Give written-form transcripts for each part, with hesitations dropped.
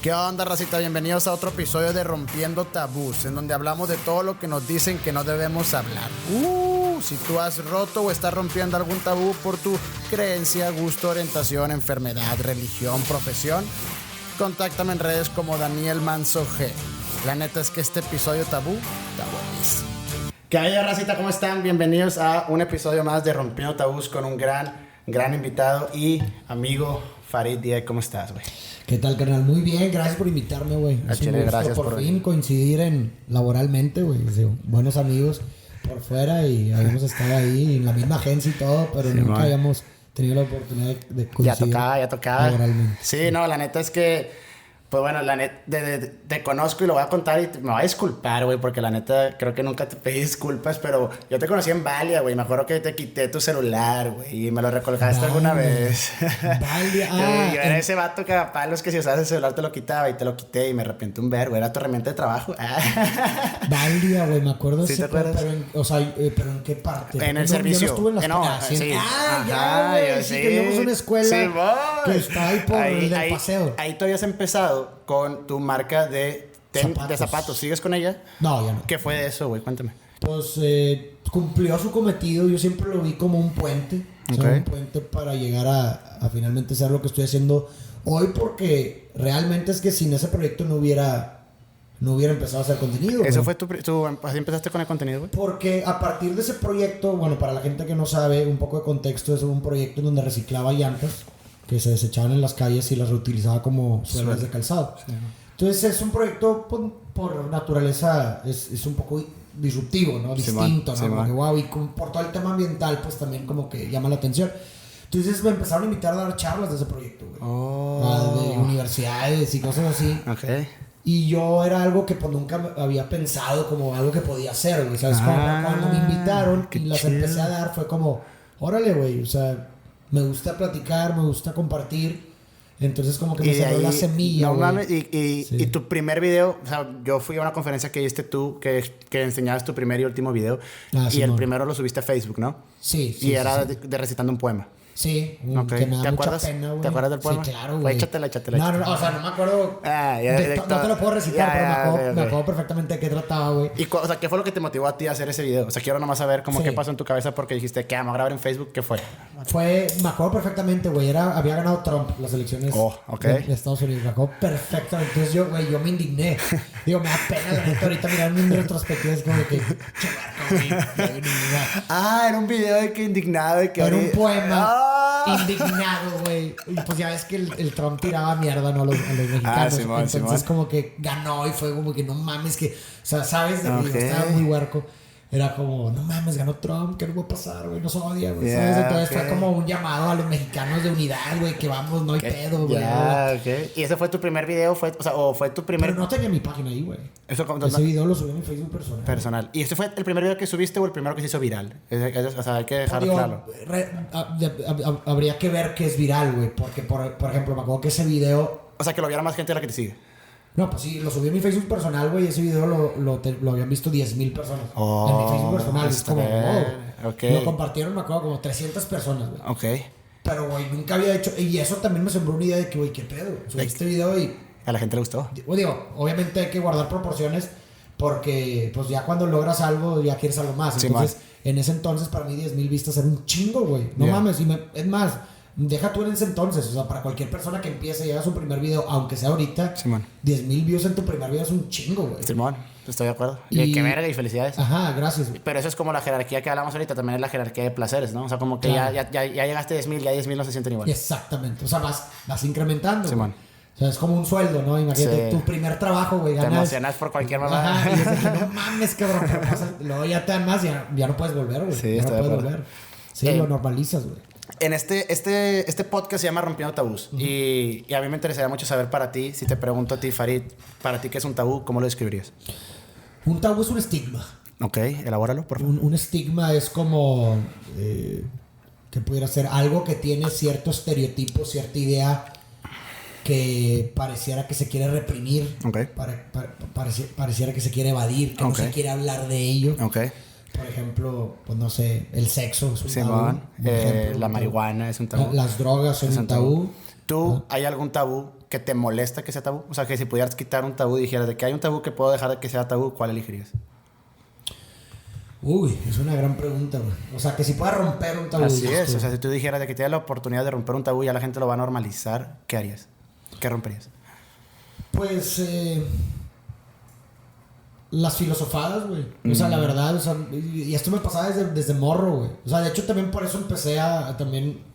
¿Qué onda, racita? Bienvenidos a otro episodio de Rompiendo Tabús, en donde hablamos de todo lo que nos dicen que no debemos hablar. Si tú has roto o estás rompiendo algún tabú por tu creencia, gusto, orientación, enfermedad, religión, profesión, contáctame en redes como Daniel Manso G. La neta es que este episodio tabú está buenísimo. ¿Qué hay, racita? ¿Cómo están? Bienvenidos a un episodio más de Rompiendo Tabús con un gran invitado y amigo Farid Diek. ¿Cómo estás, güey? ¿Qué tal, carnal? Muy bien, gracias por invitarme, güey. Gracias por fin coincidir laboralmente, güey. Buenos amigos por fuera y habíamos estado ahí en la misma agencia y todo, pero sí, nunca habíamos tenido la oportunidad de coincidir. Ya tocaba. Laboralmente. Sí, no, la neta es que, pues bueno, la neta, te conozco y lo voy a contar y me voy a disculpar, güey, porque la neta creo que nunca te pedí disculpas, pero yo te conocí en Valia, güey. Me acuerdo que te quité tu celular, güey, y me lo recolgaste alguna vez. Valia, yo era ese vato que a palos que si usabas el celular te lo quitaba y te lo quité y me arrepiento un vergo. Era tu herramienta de trabajo. Valia, güey, me acuerdo. ¿Sí te acuerdas? Pero ¿en qué parte? En el servicio. Yo no estuve en la sí. ya, güey. Sí, teníamos una escuela que está ahí por el del paseo. Ahí tú habías empezado con tu marca de zapatos. ¿Sigues con ella? No, ya no. ¿Qué fue de eso, güey? Cuéntame. Pues cumplió su cometido. Yo siempre lo vi como un puente. O sea, un puente para llegar a finalmente hacer lo que estoy haciendo hoy, porque realmente es que sin ese proyecto no hubiera empezado a hacer contenido. ¿Eso güey. fue así empezaste con el contenido, güey? Porque a partir de ese proyecto, bueno, para la gente que no sabe, un poco de contexto, es un proyecto en donde reciclaba llantas que se desechaban en las calles y las reutilizaba como suelas de calzado. Sí. Entonces es un proyecto por naturaleza es un poco disruptivo, ¿no? Distinto, ¿no? Como que, wow, y por todo el tema ambiental, pues también como que llama la atención. Entonces me empezaron a invitar a dar charlas de ese proyecto, güey. De universidades y cosas así. Okay. Y yo era algo que pues nunca había pensado como algo que podía hacer, güey. ¿Sabes? Cuando me invitaron y las empecé a dar, fue como, órale, güey, o sea, me gusta platicar, me gusta compartir. Entonces como que me salió la semilla, no güey. Mames, y tu primer video, o sea, yo fui a una conferencia que diste tú, que enseñabas tu primer y último video. Y el primero lo subiste a Facebook, ¿no? Sí. Y era de recitando un poema. Sí, okay. Que me da ¿Te mucha acuerdas? pena, güey. ¿Te acuerdas del poema? Sí, claro, güey. Échatela. No, o sea, no me acuerdo. No te lo puedo recitar, pero me acuerdo perfectamente de qué trataba, güey. Y, o sea, ¿qué fue lo que te motivó a ti a hacer ese video? O sea, quiero nomás saber cómo qué pasó en tu cabeza porque dijiste que vamos a grabar en Facebook. ¿Qué fue? Me acuerdo perfectamente, güey. Había ganado Trump las elecciones de Estados Unidos. Me acuerdo perfectamente. Entonces yo me indigné. Digo, me da pena la gente ahorita mirar en retrospectiva. Es como que... Era un video de que indignado. De que era un poema. Indignado, güey. Y pues ya ves que el Trump tiraba mierda, ¿no? a los mexicanos. Entonces como que ganó y fue como que no mames que... O sea, ¿sabes? Estaba muy huerco. Era como, no mames, ganó Trump, ¿qué le va a pasar, güey? Nos odia, güey, ¿sabes? Entonces fue como un llamado a los mexicanos de unidad, güey, que vamos, no hay pedo, güey. ¿Y ese fue tu primer video? ¿O fue tu primer...? Pero no tenía mi página ahí, güey. Ese video lo subí en mi Facebook personal. ¿Y este fue el primer video que subiste o el primero que se hizo viral? O sea, hay que dejarlo claro. Habría que ver qué es viral, güey, porque, por ejemplo, me acuerdo que ese video... O sea, que lo viera más gente de la que te sigue. No, pues sí, lo subí en mi Facebook personal, güey. Ese video lo habían visto 10,000 personas. En mi Facebook personal. Es como, Lo compartieron, me acuerdo, como 300 personas, güey. Ok. Pero, güey, nunca había hecho... Y eso también me sembró una idea de que, güey, ¿qué pedo? Subí este video y... A la gente le gustó. Digo, obviamente hay que guardar proporciones porque, pues, ya cuando logras algo, ya quieres algo más. Entonces, en ese entonces, para mí, 10,000 vistas era un chingo, güey. No mames. Es más... Deja tú en ese entonces, o sea, para cualquier persona que empiece y haga su primer video, aunque sea ahorita, 10,000 views en tu primer video es un chingo, güey. Simón, estoy de acuerdo. Y qué verga y felicidades. Ajá, gracias. Pero eso es como la jerarquía que hablamos ahorita, también es la jerarquía de placeres, ¿no? O sea, como que ya llegaste a 10,000, ya 10,000 no se sienten igual. Exactamente, o sea, vas incrementando. Simón. O sea, es como un sueldo, ¿no? Imagínate, tu primer trabajo, güey, ganas... Te emocionas por cualquier mamá. Ajá, y dices que no mames, cabrón, luego ya te dan más, ya no puedes volver, güey. Sí, ya no puedes volver. Sí, lo normalizas, güey. En este podcast se llama Rompiendo Tabús. Y a mí me interesaría mucho saber para ti, si te pregunto a ti, Farid, para ti, ¿qué es un tabú? ¿Cómo lo describirías? Un tabú es un estigma. Ok, elabóralo, por favor. Un estigma es como... que pudiera ser algo que tiene cierto estereotipo, cierta idea que pareciera que se quiere reprimir. Okay. Pareciera que se quiere evadir, que no se quiere hablar de ello. Okay. Por ejemplo, pues no sé, el sexo es un tabú. La marihuana es un tabú. Las drogas son un tabú. ¿Tú hay algún tabú que te molesta que sea tabú? O sea, que si pudieras quitar un tabú y dijeras de que hay un tabú que puedo dejar de que sea tabú, ¿cuál elegirías? Uy, es una gran pregunta, güey. O sea, que si pueda romper un tabú. Así es, o sea, si tú dijeras de que tienes la oportunidad de romper un tabú y ya la gente lo va a normalizar, ¿qué harías? ¿Qué romperías? Pues, las filosofadas, güey. O sea, la verdad, o sea, y esto me pasaba desde morro, güey. O sea, de hecho también por eso empecé a también...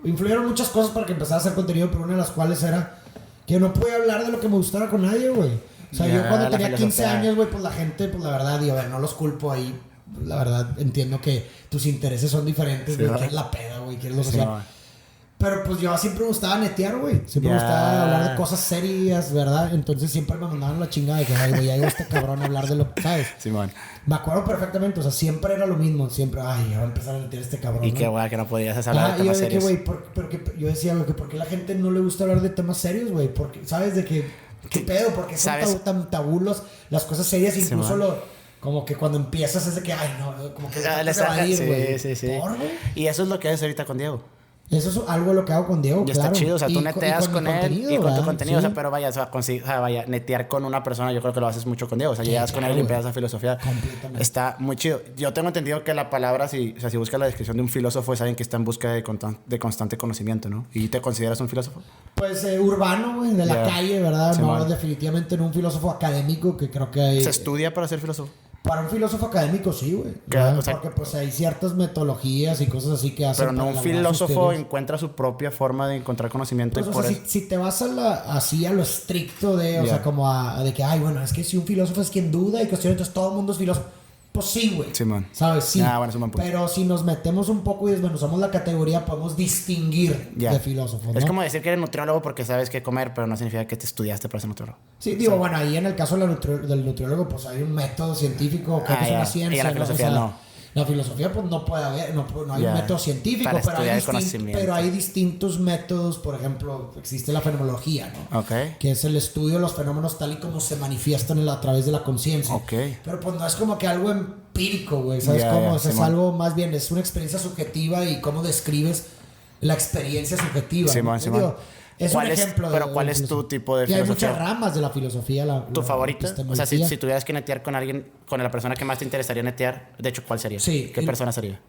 Influyeron muchas cosas para que empezara a hacer contenido, pero una de las cuales era que no podía hablar de lo que me gustara con nadie, güey. O sea, yo cuando tenía 15 años, güey, pues la gente, pues la verdad, digo, a ver, no los culpo ahí. La verdad, entiendo que tus intereses son diferentes, güey. ¿Qué es la peda, güey? ¿Qué es lo social? Pero pues yo siempre me gustaba netear, güey. Siempre me gustaba hablar de cosas serias, ¿verdad? Entonces siempre me mandaban la chingada de que, ay, güey, ya llegó este cabrón a hablar de lo que, ¿sabes? Simón. Me acuerdo perfectamente, o sea, siempre era lo mismo. Siempre, ay, ya va a empezar a netear este cabrón. Y qué güey, que no podías hablar de temas serios. Yo decía, güey, que ¿por qué la gente no le gusta hablar de temas serios, güey? Porque, ¿sabes? De que, ¿qué pedo? Porque son tan tabulos las cosas serias, incluso como que cuando empiezas es de que, ay, no, como que se va a ir, güey. Sí. Y eso es lo que haces ahorita con Diego. Eso es algo de lo que hago con Diego, y claro. Está chido, o sea, tú neteas con él y con tu contenido, sí. o sea, pero vaya, vaya, netear con una persona, yo creo que lo haces mucho con Diego, o sea, llegas con él y empiezas a filosofía. Completamente. Está muy chido. Yo tengo entendido que la palabra, si buscas la descripción de un filósofo, es alguien que está en busca de constante conocimiento, ¿no? ¿Y te consideras un filósofo? Pues urbano, güey, de la calle, ¿verdad? No, definitivamente no un filósofo académico, que creo que hay... ¿Se estudia para ser filósofo? Para un filósofo académico, sí, güey. O sea, porque pues hay ciertas metodologías y cosas así que hacen. Pero no un filósofo encuentra su propia forma de encontrar conocimiento. Pues, y por si te vas así a lo estricto de, o sea, como de que, ay, bueno, es que si un filósofo es quien duda y cuestiona, entonces todo el mundo es filósofo. Pues sí, güey. Simón. ¿Sabes? Sí. Bueno, es un buen punto. Pero si nos metemos un poco y desmenuzamos la categoría, podemos distinguir de filósofos, ¿no? Es como decir que eres nutriólogo porque sabes qué comer, pero no significa que te estudiaste para ser nutriólogo. Sí, digo, bueno, ahí en el caso del nutriólogo, pues hay un método científico, que es una ciencia. Y en la filosofía no. La filosofía, pues no puede haber, no hay un método científico, pero hay distintos métodos. Por ejemplo, existe la fenomenología, ¿no? Okay. Que es el estudio de los fenómenos tal y como se manifiestan a través de la conciencia. Okay. Pero pues no es como que algo empírico, güey, ¿sabes cómo? O sea, es algo más bien, es una experiencia subjetiva y cómo describes la experiencia subjetiva. Simón. Es un ejemplo. Pero ¿cuál es tu tipo de filosofía? Hay muchas ramas de la filosofía. ¿Tu favorita? O sea, si tuvieras que netear con alguien, con la persona que más te interesaría netear, de hecho, ¿cuál sería? Sí. ¿Qué persona sería?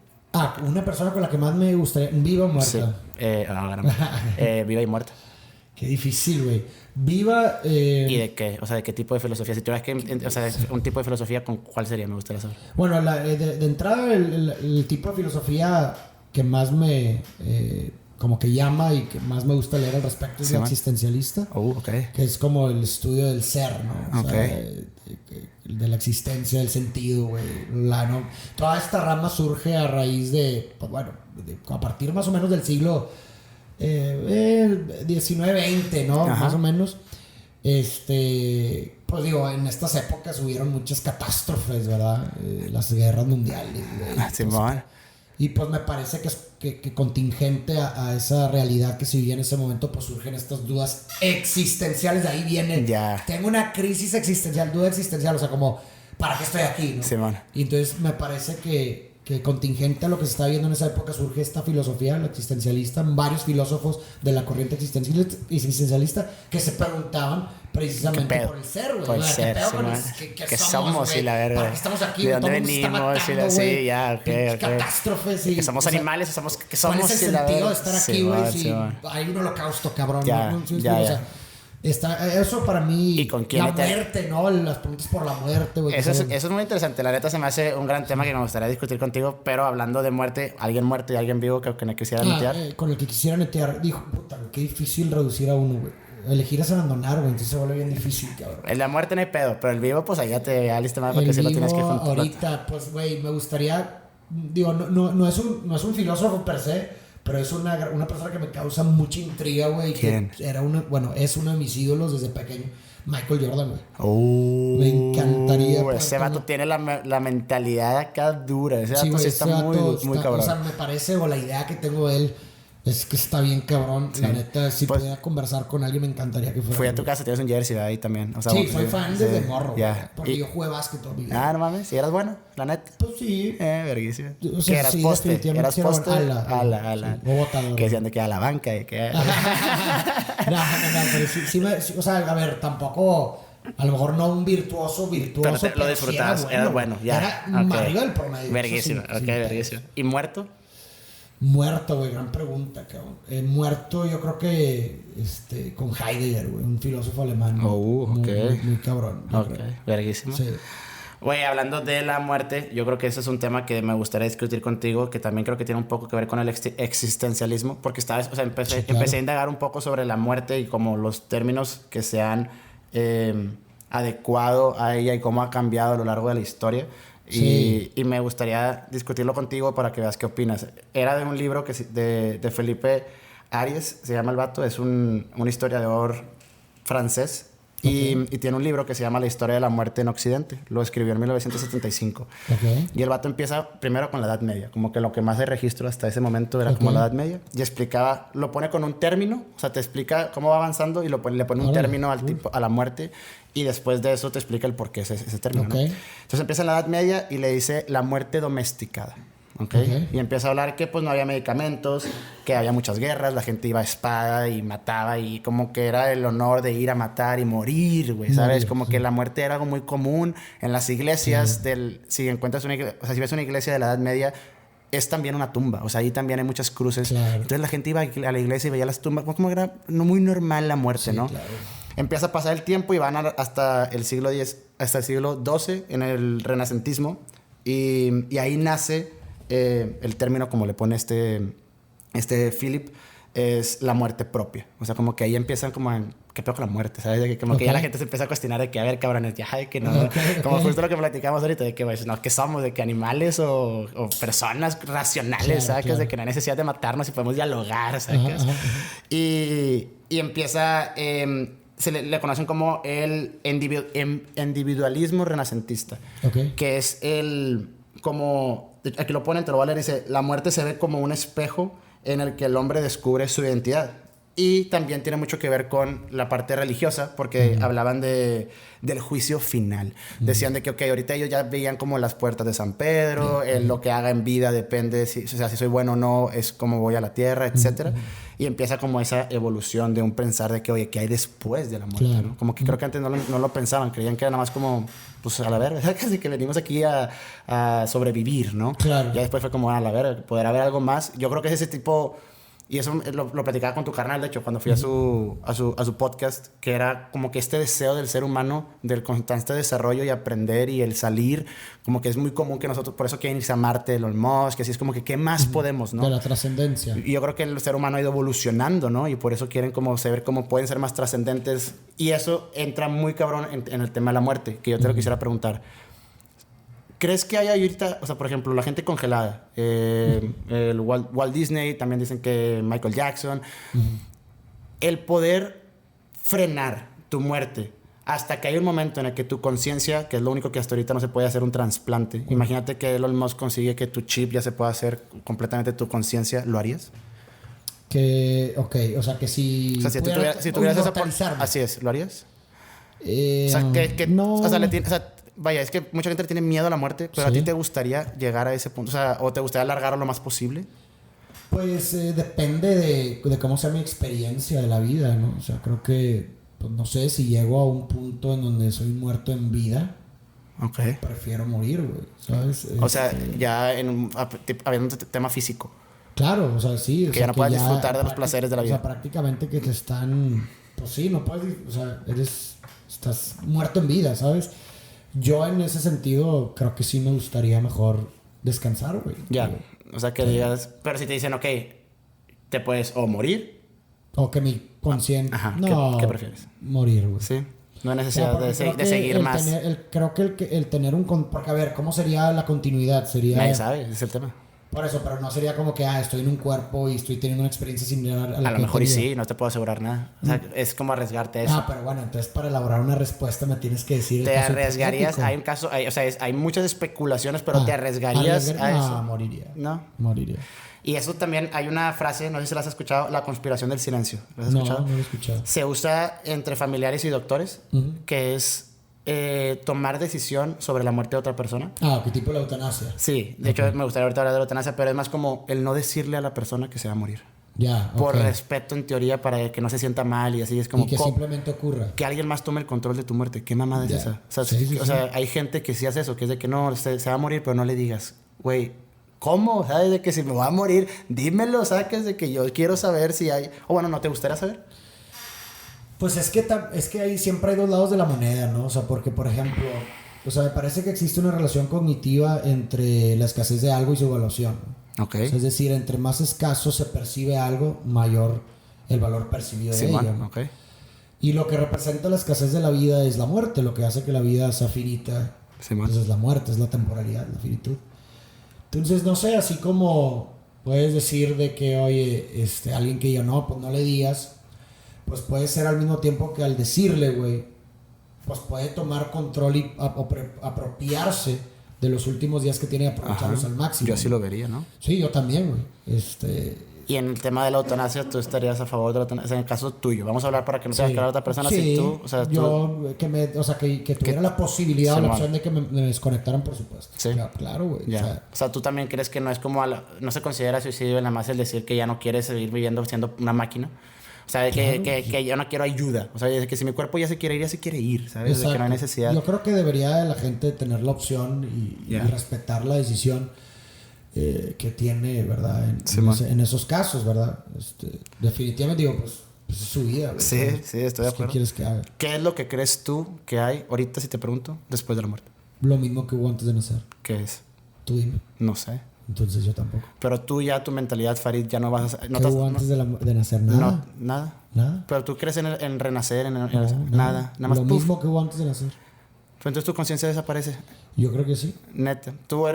Una persona con la que más me gustaría. ¿Viva o muerta? Sí. Viva y muerta. Qué difícil, güey. Viva. ¿Y de qué? O sea, ¿de qué tipo de filosofía? Si tuvieras que. O sea, un tipo de filosofía, ¿con cuál sería? Me gustaría saber. Bueno, de entrada, el tipo de filosofía que más me. Como que llama y que más me gusta leer al respecto es la existencialista. Okay. Que es como el estudio del ser, ¿no? O sea, de la existencia, del sentido, güey. ¿No? Toda esta rama surge a raíz de, pues bueno, a partir más o menos del siglo 19-20, ¿no? Ajá. Más o menos. Pues digo, en estas épocas hubieron muchas catástrofes, ¿verdad? Las guerras mundiales, güey. Simón. Y pues me parece que contingente a esa realidad que se vivía en ese momento, pues surgen estas dudas existenciales. De ahí vienen. Tengo una crisis existencial, duda existencial, o sea, como, ¿para qué estoy aquí? ¿No? Sí, man. Y entonces me parece que contingente a lo que se está viendo en esa época surge esta filosofía, la existencialista, varios filósofos de la corriente existencialista que se preguntaban precisamente por el ser, güey. Por el ser, ¿qué somos y la verga? ¿Para qué estamos aquí? ¿De dónde venimos? Okay. Catástrofes y... ¿Que somos animales o somos? ¿Qué somos? ¿Cuál es el sentido de estar aquí, güey? Si hay un holocausto, cabrón. Eso para mí, ¿y con quién la muerte, ¿no? Las preguntas por la muerte, güey. Eso es muy interesante. La neta se me hace un gran tema que me gustaría discutir contigo, pero hablando de muerte, alguien muerto y alguien vivo que me quisiera netear. Con el que quisiera netear, dijo, puta, qué difícil reducir a uno, güey. Elegir es abandonar, güey, entonces se vuelve bien difícil, cabrón. En la muerte no hay pedo, pero el vivo, pues allá te aliste más porque si lo tienes que juntar. Ahorita, pues, güey, me gustaría, digo, no es un filósofo per se, pero es una persona que me causa mucha intriga, güey. ¿Quién? Es uno de mis ídolos desde pequeño. Michael Jordan, güey. Me encantaría. Ese vato tiene la mentalidad acá dura. Ese vato sí está muy cabrón. O sea, me parece, o la idea que tengo de él, Es que está bien cabrón. Sí. La neta, si Pues, pudiera conversar con alguien, me encantaría que fuera. Fui a tu casa, tienes un jersey ahí también. O sea, Sí, soy fan desde morro. Ya. Güey, porque yo jugué básquet toda mi vida. Ah, no mames, si eras bueno, la neta. Pues sí. Verguísima. O sea, Que eras sí, poste, definitivamente eras sí era poste, bueno. ala. Sí, o botador. Que decían de que a la banca y que... No, pero sí o sea, a ver, tampoco, a lo mejor no un virtuoso, Pero lo pero disfrutabas, sí eras bueno, ya. Era Ok. arriba del promedio. Verguísima, Eso sí, ok, sí. verguísima. ¿Y muerto? Muerto, güey, gran pregunta, cabrón. Muerto, yo creo que con Heidegger, güey, un filósofo alemán. Oh, muy, ok. muy cabrón. yo Ok, creo. verguísimo. Sí. Güey, hablando de la muerte, yo creo que ese es un tema que me gustaría discutir contigo, que también creo que tiene un poco que ver con el existencialismo, porque esta vez, o sea, Sí, claro. empecé a indagar un poco sobre la muerte y como los términos que se han adecuado a ella y cómo ha cambiado a lo largo de la historia. Sí. Y me gustaría discutirlo contigo para que veas qué opinas. Era de un libro de Felipe Arias, se llama el vato, es un historiador francés. Y tiene un libro que se llama La historia de la muerte en Occidente. Lo escribió en 1975. Ok. Y el vato empieza primero con la Edad Media. Como que lo que más de registro hasta ese momento era como la Edad Media. Y explicaba, lo pone con un término. O sea, te explica cómo va avanzando y le pone un término a la muerte. Y después de eso te explica el por qué ese término, ¿no? Entonces empieza en la Edad Media y le dice la muerte domesticada. ¿Okay? Y empieza a hablar que pues no había medicamentos, que había muchas guerras, la gente iba a espada y mataba y como que era el honor de ir a matar y morir, güey, ¿sabes? Como que la muerte era algo muy común en las iglesias si encuentras o sea, si ves una iglesia de la Edad Media, es también una tumba, o sea, ahí también hay muchas cruces. Claro. Entonces la gente iba a la iglesia y veía las tumbas, como que era muy normal la muerte, ¿no? Claro. Empieza a pasar el tiempo y van hasta el siglo X, hasta el siglo XII en el renacentismo y ahí nace el término, como le pone este Philip, es la muerte propia. O sea, como que ahí empiezan como en... ¿Qué peor con la muerte? ¿Sabes? De que como que ya la gente se empieza a cuestionar de que, a ver, cabrones, ya, de que no... Como justo lo que platicamos ahorita, de que, pues, no, ¿qué somos? De que animales o personas racionales, ¿sabes? Claro. De que no hay necesidad de matarnos y podemos dialogar, ¿sabes? Y empieza... le conocen como el individualismo renacentista. Que es como... Aquí lo ponen, te lo voy a leer, dice, la muerte se ve como un espejo en el que el hombre descubre su identidad. Y también tiene mucho que ver con la parte religiosa, porque hablaban del juicio final. Decían de que, ok, ahorita ellos ya veían como las puertas de San Pedro, lo que haga en vida depende, o sea, si soy bueno o no, es como voy a la tierra, etc. Y empieza como esa evolución de un pensar de que, oye, ¿qué hay después de la muerte? Claro. ¿No? Como que creo que antes no lo pensaban, creían que era nada más como, pues a la verga, casi que venimos aquí a sobrevivir, ¿no? Claro. Ya después fue como, a la verga, poder haber algo más. Yo creo que es ese tipo... Y eso lo platicaba con tu carnal, de hecho, cuando fui a su podcast, que era como que este deseo del ser humano, del constante desarrollo y aprender y el salir, como que es muy común que nosotros, por eso quieren irse a Marte, Elon Musk, que así es como que, ¿qué más podemos, no? De la trascendencia. Y yo creo que el ser humano ha ido evolucionando, ¿no? Y por eso quieren como saber cómo pueden ser más trascendentes. Y eso entra muy cabrón en el tema de la muerte, que yo te lo quisiera preguntar. ¿Crees que hay ahorita, o sea, por ejemplo, la gente congelada, el Walt Disney, también dicen que Michael Jackson, el poder frenar tu muerte hasta que hay un momento en el que tu conciencia, que es lo único que hasta ahorita no se puede hacer un trasplante, imagínate que Elon Musk consigue que tu chip ya se pueda hacer completamente tu conciencia, ¿lo harías? O sea, que si... O sea, si tuvieras esa... Así es, ¿lo harías? O sea, no... O sea, vaya, es que mucha gente tiene miedo a la muerte, pero ¿a ti te gustaría llegar a ese punto? O sea, ¿o te gustaría alargarlo lo más posible? Pues depende de cómo sea mi experiencia de la vida, ¿no? O sea, creo que, pues, no sé, si llego a un punto en donde soy muerto en vida, prefiero morir, güey, ¿sabes? O sea, ya habiendo un tema físico. Claro, o sea, sí. Que ya no puedas disfrutar de los placeres de la vida. O sea, prácticamente que te están... Pues sí, no puedes... O sea, estás muerto en vida, ¿sabes? Yo en ese sentido creo que sí me gustaría mejor descansar, güey. Ya, o sea que digas... Pero si te dicen, ok, te puedes o morir... O que mi conciencia... Ajá, no, ¿qué prefieres? Morir, güey. Sí, no hay necesidad de seguir más. Creo que el tener un... Porque a ver, ¿cómo sería la continuidad? Sería... Nadie sabe, ese es el tema. Por eso, pero no sería como que estoy en un cuerpo y estoy teniendo una experiencia similar a la A lo que he mejor y tenido. sí, no te puedo asegurar nada. O sea, es como arriesgarte a eso. Pero bueno, entonces para elaborar una respuesta me tienes que decir el Te caso arriesgarías, hipotético. hay un caso, o sea, hay muchas especulaciones, pero te arriesgarías a eso. No, moriría. No. Moriría. Y eso también, hay una frase, no sé si la has escuchado, la conspiración del silencio. ¿La has escuchado? No lo he escuchado. Se usa entre familiares y doctores, que es tomar decisión sobre la muerte de otra persona. ¿Qué tipo de eutanasia? Sí, de hecho me gustaría ahorita hablar de la eutanasia, pero es más como el no decirle a la persona que se va a morir. Ya, Por respeto, en teoría, para que no se sienta mal y así. Es como y que simplemente ocurra. que alguien más tome el control de tu muerte. ¿Qué mamada es Ya. esa? O sea, Sí. hay gente que sí hace eso, que es de que no, se va a morir, pero no le digas, güey, ¿cómo? ¿Sabes? De que si me va a morir, dímelo, ¿sabes? De que yo quiero saber si hay... O bueno, ¿no te gustaría saber? Pues es que ahí siempre hay dos lados de la moneda, ¿no? O sea, porque, por ejemplo, o sea, me parece que existe una relación cognitiva entre la escasez de algo y su evaluación. Ok. O sea, es decir, entre más escaso se percibe algo, mayor el valor percibido de ello, ¿no? Ok. Y lo que representa la escasez de la vida es la muerte. Lo que hace que la vida sea finita, Simón. pues es la muerte, es la temporalidad, la finitud. Entonces, no sé, así como puedes decir de que, oye, alguien que yo no, pues no le digas, pues puede ser al mismo tiempo que al decirle, güey, pues puede tomar control y apropiarse de los últimos días que tiene y aprovecharlos al máximo. Yo así lo vería, ¿no? Sí, yo también, güey. Y en el tema de la eutanasia, ¿tú estarías a favor de la eutanasia? O sea, en el caso tuyo, vamos a hablar para que no se Sí. vaya a quedar otra persona. Sí, Si tú, o sea, yo que tuviera la posibilidad o la Simón. opción de que me desconectaran, por supuesto. Sí. Claro, güey. Ya. O sea, tú también crees que no es como no se considera suicidio nada más el decir que ya no quieres seguir viviendo siendo una máquina. O sea, que yo no quiero ayuda. O sea, de que si mi cuerpo ya se quiere ir, ya se quiere ir, ¿sabes? Exacto. De que no hay necesidad. Yo creo que debería la gente tener la opción y respetar la decisión que tiene, ¿verdad? En esos casos, ¿verdad? Definitivamente digo, pues es su vida, güey. Sí, sí, estoy de acuerdo. ¿Qué quieres que haga? ¿Qué es lo que crees tú que hay ahorita, si te pregunto, después de la muerte? Lo mismo que hubo antes de nacer. ¿Qué es? Tú dime. No sé. Entonces yo tampoco. Pero tú ya, tu mentalidad, Farid, ya no vas a... ¿Qué hubo antes de nacer? Nada. Nada. Nada. Pero tú crees en renacer, No, nada. Nada más Lo puf. mismo que hubo antes de nacer. Pero entonces tu conciencia desaparece. Yo creo que sí. Neta. ¿Tú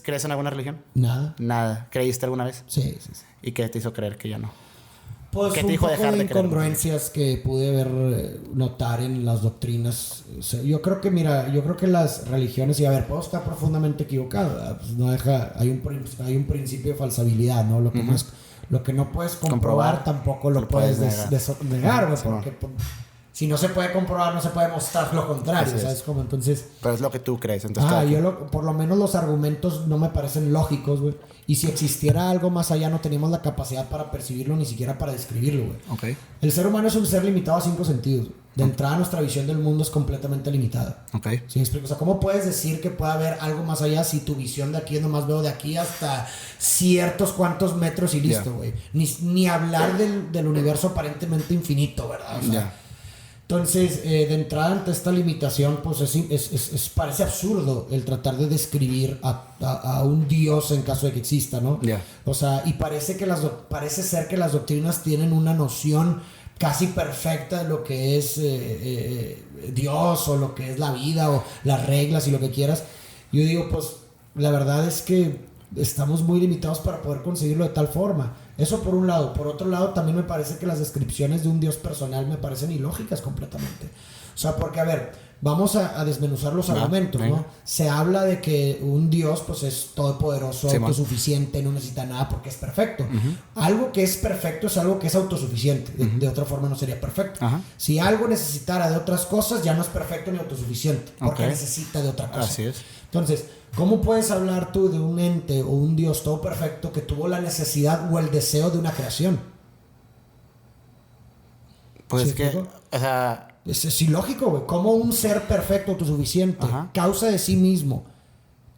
crees en alguna religión? Nada. Nada. ¿Creíste alguna vez? Sí. ¿Y qué te hizo creer que ya no? Pues ¿Qué te un dijo poco dejar de de creer? incongruencias que pude ver, notar en las doctrinas. O sea, yo creo que las religiones, y a ver, puedo estar profundamente equivocado, ¿verdad? Pues no deja, hay un principio de falsabilidad, ¿no? Lo que no puedes comprobar tampoco lo puedes negar, güey, porque pues, si no se puede comprobar, no se puede mostrar lo contrario, ¿sabes? Como entonces... Pero es lo que tú crees. Entonces, por lo menos los argumentos no me parecen lógicos, güey. Y si existiera algo más allá, no teníamos la capacidad para percibirlo, ni siquiera para describirlo, güey. Ok. El ser humano es un ser limitado a 5 sentidos. De entrada, nuestra visión del mundo es completamente limitada. Ok. ¿Sí me explico? O sea, ¿cómo puedes decir que puede haber algo más allá si tu visión de aquí es nomás veo de aquí hasta ciertos cuantos metros y listo, güey? Ni hablar del universo aparentemente infinito, ¿verdad? O sea, entonces, de entrada ante esta limitación, pues parece absurdo el tratar de describir a un Dios en caso de que exista, ¿no? O sea, y parece ser que las doctrinas tienen una noción casi perfecta de lo que es Dios o lo que es la vida o las reglas y lo que quieras. Yo digo, pues, la verdad es que estamos muy limitados para poder conseguirlo de tal forma. Eso por un lado. Por otro lado, también me parece que las descripciones de un Dios personal me parecen ilógicas completamente. O sea, porque, a ver, vamos a desmenuzar los argumentos, ¿no? Se habla de que un Dios, pues, es todopoderoso, autosuficiente, no necesita nada porque es perfecto. Algo que es perfecto es algo que es autosuficiente. De otra forma no sería perfecto. Si algo necesitara de otras cosas, ya no es perfecto ni autosuficiente, porque necesita de otra cosa. Así es. Entonces, ¿cómo puedes hablar tú de un ente o un Dios todo perfecto que tuvo la necesidad o el deseo de una creación? Pues ¿Sí es que, explico? o sea... Es ilógico, güey. ¿Cómo un ser perfecto, autosuficiente, causa de sí mismo,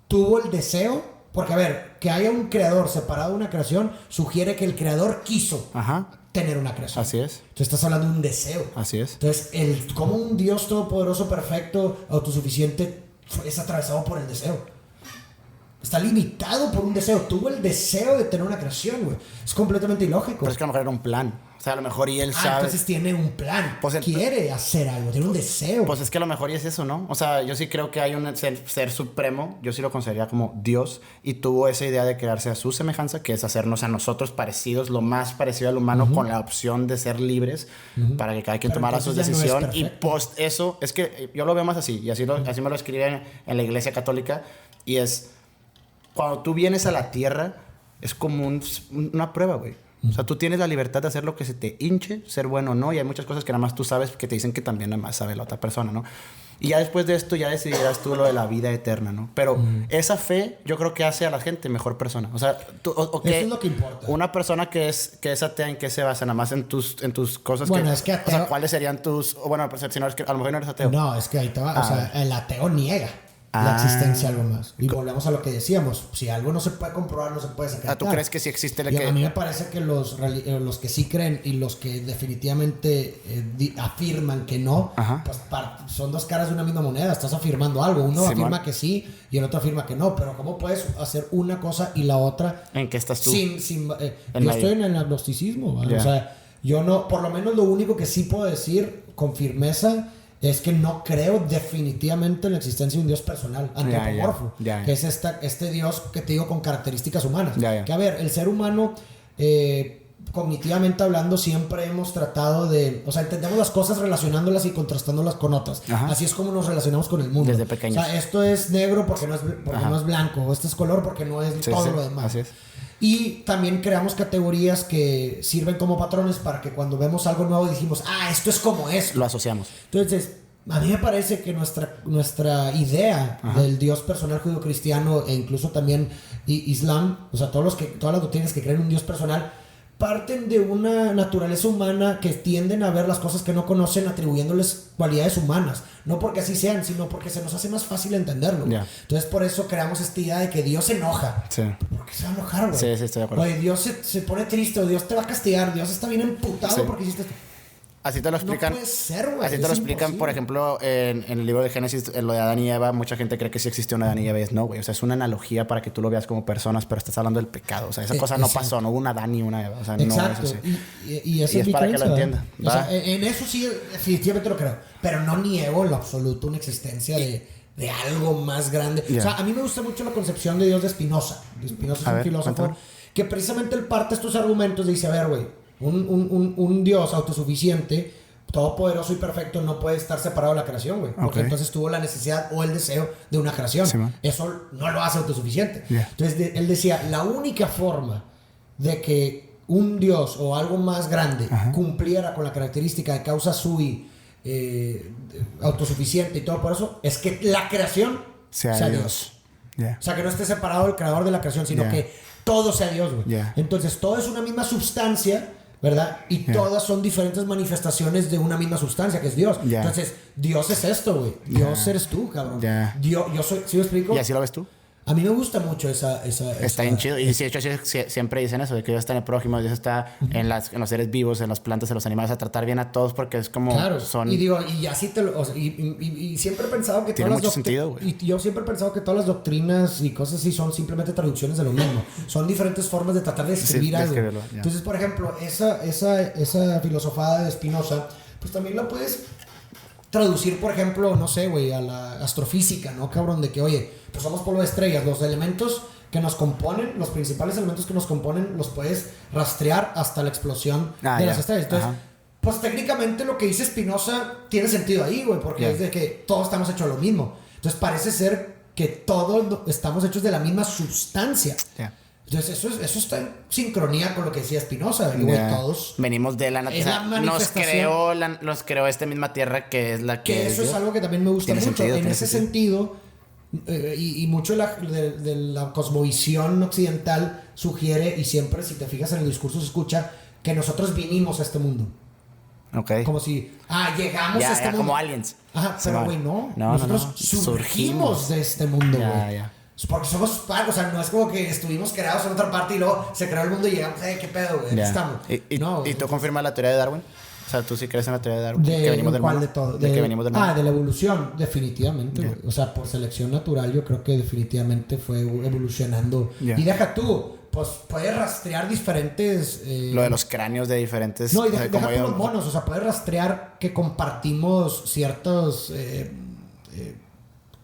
tuvo el deseo? Porque, a ver, que haya un creador separado de una creación sugiere que el creador quiso tener una creación. Así es. Entonces estás hablando de un deseo. Así es. Entonces, ¿cómo un Dios todopoderoso, perfecto, autosuficiente es atravesado por el deseo? Está limitado por un deseo. Tuvo el deseo de tener una creación, güey. Es completamente ilógico. Pero es que a lo mejor era un plan. O sea, a lo mejor y él sabe. Entonces tiene un plan. Pues quiere hacer algo, tiene un deseo. Pues es que a lo mejor y es eso, ¿no? O sea, yo sí creo que hay un ser supremo, yo sí lo consideraría como Dios, y tuvo esa idea de crearse a su semejanza, que es hacernos a nosotros parecidos, lo más parecido al humano, con la opción de ser libres, para que cada quien tomara su decisión. No, y post eso, es que yo lo veo más así, y así me lo escribí en la iglesia católica, y es, cuando tú vienes a la tierra, es como una prueba, güey. O sea, tú tienes la libertad de hacer lo que se te hinche, ser bueno o no, y hay muchas cosas que nada más tú sabes que te dicen que también nada más sabe la otra persona, ¿no? Y ya después de esto ya decidirás tú lo de la vida eterna, ¿no? Pero esa fe yo creo que hace a la gente mejor persona. O sea, eso es lo que importa. Una persona que es atea, ¿en qué se basa? Nada más en tus cosas. Bueno, es que ateo... O sea, ¿cuáles serían tus... Bueno, pues, si no, es que a lo mejor no eres ateo. No, es que ahí te va. O sea, el ateo niega la existencia de algo más. Y volvemos a lo que decíamos. Si algo no se puede comprobar, no se puede sacar. ¿Tú crees que sí existe y a mí me parece que los que sí creen y los que definitivamente afirman que no, pues son dos caras de una misma moneda. Estás afirmando algo. Uno afirma que sí y el otro afirma que no. Pero ¿cómo puedes hacer una cosa y la otra? ¿En qué estás tú? Yo estoy en el agnosticismo, ¿vale? O sea, yo no... Por lo menos lo único que sí puedo decir con firmeza es que no creo definitivamente en la existencia de un Dios personal, antropomorfo, que es este Dios que te digo con características humanas. Que a ver, el ser humano, cognitivamente hablando, siempre hemos tratado de... O sea, entendemos las cosas relacionándolas y contrastándolas con otras. Así es como nos relacionamos con el mundo. Desde pequeños. O sea, esto es negro porque no es blanco, esto es color porque no es todo lo demás. Así es. Y también creamos categorías que sirven como patrones para que cuando vemos algo nuevo dijimos, esto es como esto. Lo asociamos. Entonces, a mí me parece que nuestra idea del Dios personal judío-cristiano e incluso también Islam, o sea, todas las doctrinas que creen un Dios personal, parten de una naturaleza humana que tienden a ver las cosas que no conocen atribuyéndoles cualidades humanas. No porque así sean, sino porque se nos hace más fácil entenderlo. Entonces, por eso creamos esta idea de que Dios se enoja. ¿Por qué se va a enojar, güey? Sí, estoy de acuerdo. Oye, Dios se pone triste, o Dios te va a castigar, Dios está bien emputado porque hiciste esto. Así te lo explican. No puede ser, güey. Así te lo explican, por ejemplo, en el libro de Génesis, en lo de Adán y Eva. Mucha gente cree que sí existe un Adán y Eva. Y no, güey. O sea, es una analogía para que tú lo veas como personas, pero estás hablando del pecado. O sea, esa cosa no pasó. No hubo un Adán y una Eva. O sea, exacto. No es así. Y eso es para que lo entienda. O sea, en eso sí, definitivamente lo creo. Pero no niego en lo absoluto una existencia de algo más grande. O sea, a mí me gusta mucho la concepción de Dios de Spinoza. Spinoza es un filósofo que precisamente él parte estos argumentos y dice, a ver, güey, un Dios autosuficiente, todopoderoso y perfecto, no puede estar separado de la creación, güey. Porque entonces tuvo la necesidad o el deseo de una creación. Eso no lo hace autosuficiente. Entonces él decía, la única forma de que un Dios o algo más grande cumpliera con la característica de causa sui autosuficiente y todo por eso, es que la creación sea Dios. O sea, que no esté separado el creador de la creación, sino que todo sea Dios, güey. Entonces todo es una misma sustancia, ¿verdad? Y todas son diferentes manifestaciones de una misma sustancia, que es Dios. Entonces, Dios es esto, güey. Dios eres tú, cabrón. Yo soy... ¿Sí me explico? ¿Y así lo ves tú? A mí me gusta mucho esa está bien chido. Y de hecho siempre dicen eso, de que Dios está en el prójimo, Dios está en los seres vivos, en las plantas, en los animales, a tratar bien a todos porque es como... Claro, y así te lo... O sea, y siempre he pensado que tiene mucho sentido, güey. Y yo siempre he pensado que todas las doctrinas y cosas así son simplemente traducciones de lo mismo. Son diferentes formas de tratar de escribir algo. Entonces, por ejemplo, esa filosofada de Spinoza, pues también la puedes traducir, por ejemplo, no sé, güey, a la astrofísica, ¿no, cabrón? De que, oye, pues somos polvo de estrellas, los elementos que nos componen, los principales elementos que nos componen, los puedes rastrear hasta la explosión de las estrellas. Entonces, pues técnicamente lo que dice Spinoza tiene sentido ahí, güey, porque es de que todos estamos hechos de lo mismo. Entonces parece ser que todos estamos hechos de la misma sustancia. Entonces eso está en sincronía con lo que decía Spinoza, güey, todos venimos de la naturaleza. Nos creó esta misma tierra que es la que eso es algo que también me gusta mucho. En ese sentido, y mucho de la cosmovisión occidental sugiere, y siempre si te fijas en el discurso se escucha, que nosotros vinimos a este mundo. Como si llegamos a este mundo como aliens. Pero güey, no. Nosotros surgimos de este mundo, güey. Porque somos pagos, o sea, no es como que estuvimos creados en otra parte y luego se creó el mundo y llegamos, qué pedo, güey, aquí estamos. ¿Y tú confirmas la teoría de Darwin? O sea, ¿tú sí crees en la teoría de Darwin? ¿De que venimos del cuál mono. de todo? De que venimos del mono. De la evolución, definitivamente. Yeah. Güey. O sea, por selección natural yo creo que definitivamente fue evolucionando. Yeah. Y deja tú, pues puedes rastrear diferentes... Lo de los cráneos de diferentes... No, y o sea, deja como tú yo- los monos, o sea, puedes rastrear que compartimos ciertos...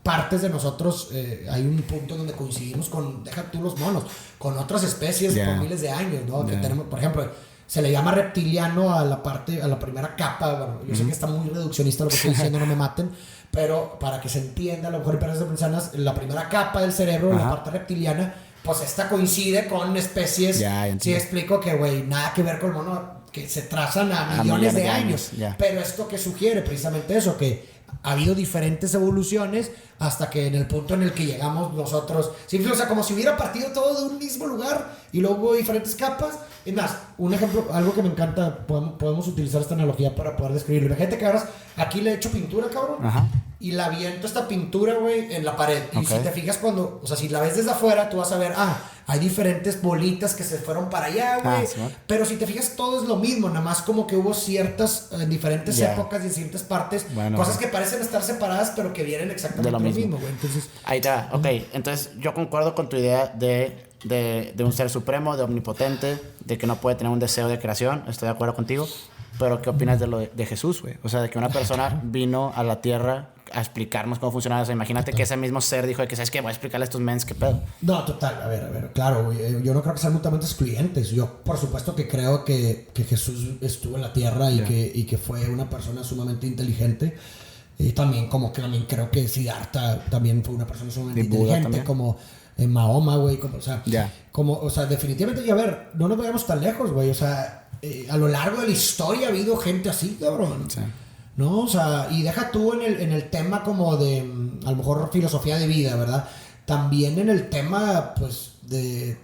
partes de nosotros, hay un punto donde coincidimos con, deja tú los monos, con otras especies Yeah. por miles de años, ¿no? Que Yeah. tenemos, por ejemplo, se le llama reptiliano a la parte, a la primera capa. Bueno, yo sé que está muy reduccionista lo que estoy diciendo, no me maten, pero para que se entienda, a lo mejor en perros de manzanas, la primera capa del cerebro, la parte reptiliana, pues esta coincide con especies. Ya, sí, entiendo. explico que, güey, nada que ver con el mono, que se trazan a millones de años. ya. Pero esto que sugiere precisamente eso, que ha habido diferentes evoluciones hasta que en el punto en el que llegamos nosotros, sí, o sea, como si hubiera partido todo de un mismo lugar y luego hubo diferentes capas. Es más, un ejemplo, algo que me encanta, podemos utilizar esta analogía para poder describirlo. Imagínate que ahora aquí le he hecho pintura, cabrón, Ajá. y la aviento esta pintura, güey, en la pared. Y Ok. si te fijas cuando, o sea, si la ves desde afuera, tú vas a ver, hay diferentes bolitas que se fueron para allá, güey. Sí, ¿no? Pero si te fijas, todo es lo mismo, nada más como que hubo ciertas, en diferentes Ya. épocas y en ciertas partes, Bueno, cosas que parecen estar separadas, pero que vienen exactamente De lo lo mismo. mismo, güey. Entonces, Ahí está, ok. Entonces yo concuerdo con tu idea de un ser supremo, de omnipotente, de que no puede tener un deseo de creación. Estoy de acuerdo contigo. Pero ¿qué opinas de lo de Jesús, güey? O sea, de que una persona vino a la tierra a explicarnos cómo funcionaba eso. Imagínate que ese mismo ser dijo de que, ¿sabes qué? Voy a explicarle a estos mens qué pedo. no, total, a ver, claro, güey, yo no creo que sean mutuamente excluyentes. Yo, por supuesto, que creo que Jesús estuvo en la tierra y, que fue una persona sumamente inteligente. Y también, como que también creo que Siddhartha también fue una persona sumamente Y Buda inteligente, también. como en Mahoma, güey, como, o sea, Ya. o sea, definitivamente, y a ver, no nos vayamos tan lejos, güey, o sea, a lo largo de la historia ha habido gente así, cabrón. Sí. ¿No? O sea, y deja tú en el tema como de, a lo mejor, filosofía de vida, ¿verdad? También en el tema, pues, de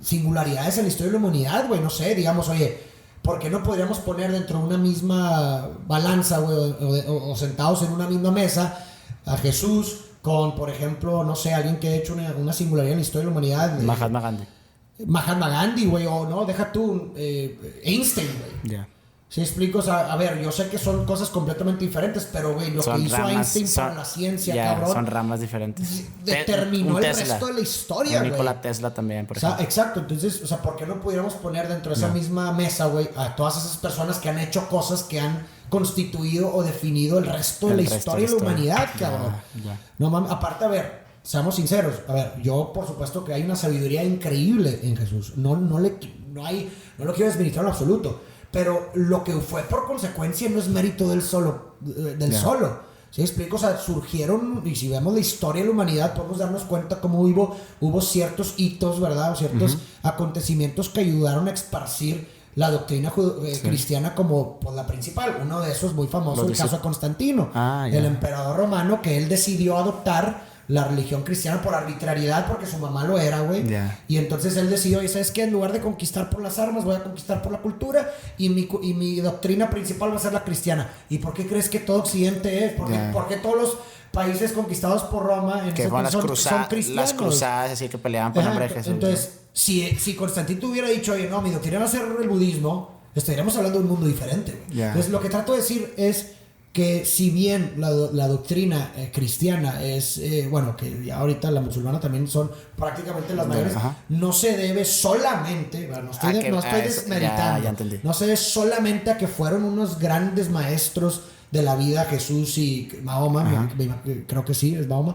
singularidades en la historia de la humanidad, güey, no sé, digamos, oye, ¿por qué no podríamos poner dentro de una misma balanza, güey, o sentados en una misma mesa a Jesús con, por ejemplo, no sé, alguien que ha hecho una singularidad en la historia de la humanidad? Mahatma Gandhi. Mahatma Gandhi, güey, o no, deja tú, Einstein, güey. Ya. ¿Sí explico? O sea, a ver, yo sé que son cosas completamente diferentes, pero, güey, lo que hizo Einstein para la ciencia, ya, cabrón, son ramas diferentes. determinó Un el Tesla. resto de la historia, Un güey. Nikola Tesla también, por O sea, ejemplo. exacto, entonces, o sea, ¿por qué no pudiéramos poner dentro de esa No. misma mesa, güey, a todas esas personas que han hecho cosas que han constituido o definido el resto de El la resto historia de la humanidad, cabrón? Ya. No mames, aparte, a ver, seamos sinceros, a ver, yo por supuesto que hay una sabiduría increíble en Jesús, no lo quiero desmeritar en absoluto, pero lo que fue por consecuencia no es mérito del solo, Ya. solo. ¿Sí explico? O sea, surgieron, y si vemos la historia de la humanidad, podemos darnos cuenta cómo hubo ciertos hitos, ¿verdad? O ciertos acontecimientos que ayudaron a esparcir la doctrina cristiana como pues, la principal. Uno de esos muy famoso, Lo el dice- caso de Constantino, Ah, ya. el emperador romano, que él decidió adoptar la religión cristiana por arbitrariedad porque su mamá lo era, güey. Ya. Y entonces él decidió, ¿y sabes qué? En lugar de conquistar por las armas, voy a conquistar por la cultura y mi doctrina principal va a ser la cristiana. ¿Y por qué crees que todo Occidente es? Ya. ¿Por qué todos los países conquistados por Roma en Que ese fueron entonces son cristianos? las cruzadas así que peleaban por Ajá, nombre de Jesús. entonces, si Constantino hubiera dicho, oye, no, mi doctrina va a ser el budismo, estaríamos hablando de un mundo diferente, güey. Ya. Entonces, lo que trato de decir es que si bien la doctrina cristiana es, bueno, que ya ahorita la musulmana también son prácticamente las mayores, Ajá. no se debe solamente, bueno, no estoy eso, desmeritando, ya entendí. no se debe solamente a que fueron unos grandes maestros de la vida, Jesús y Mahoma, creo que sí, es Mahoma,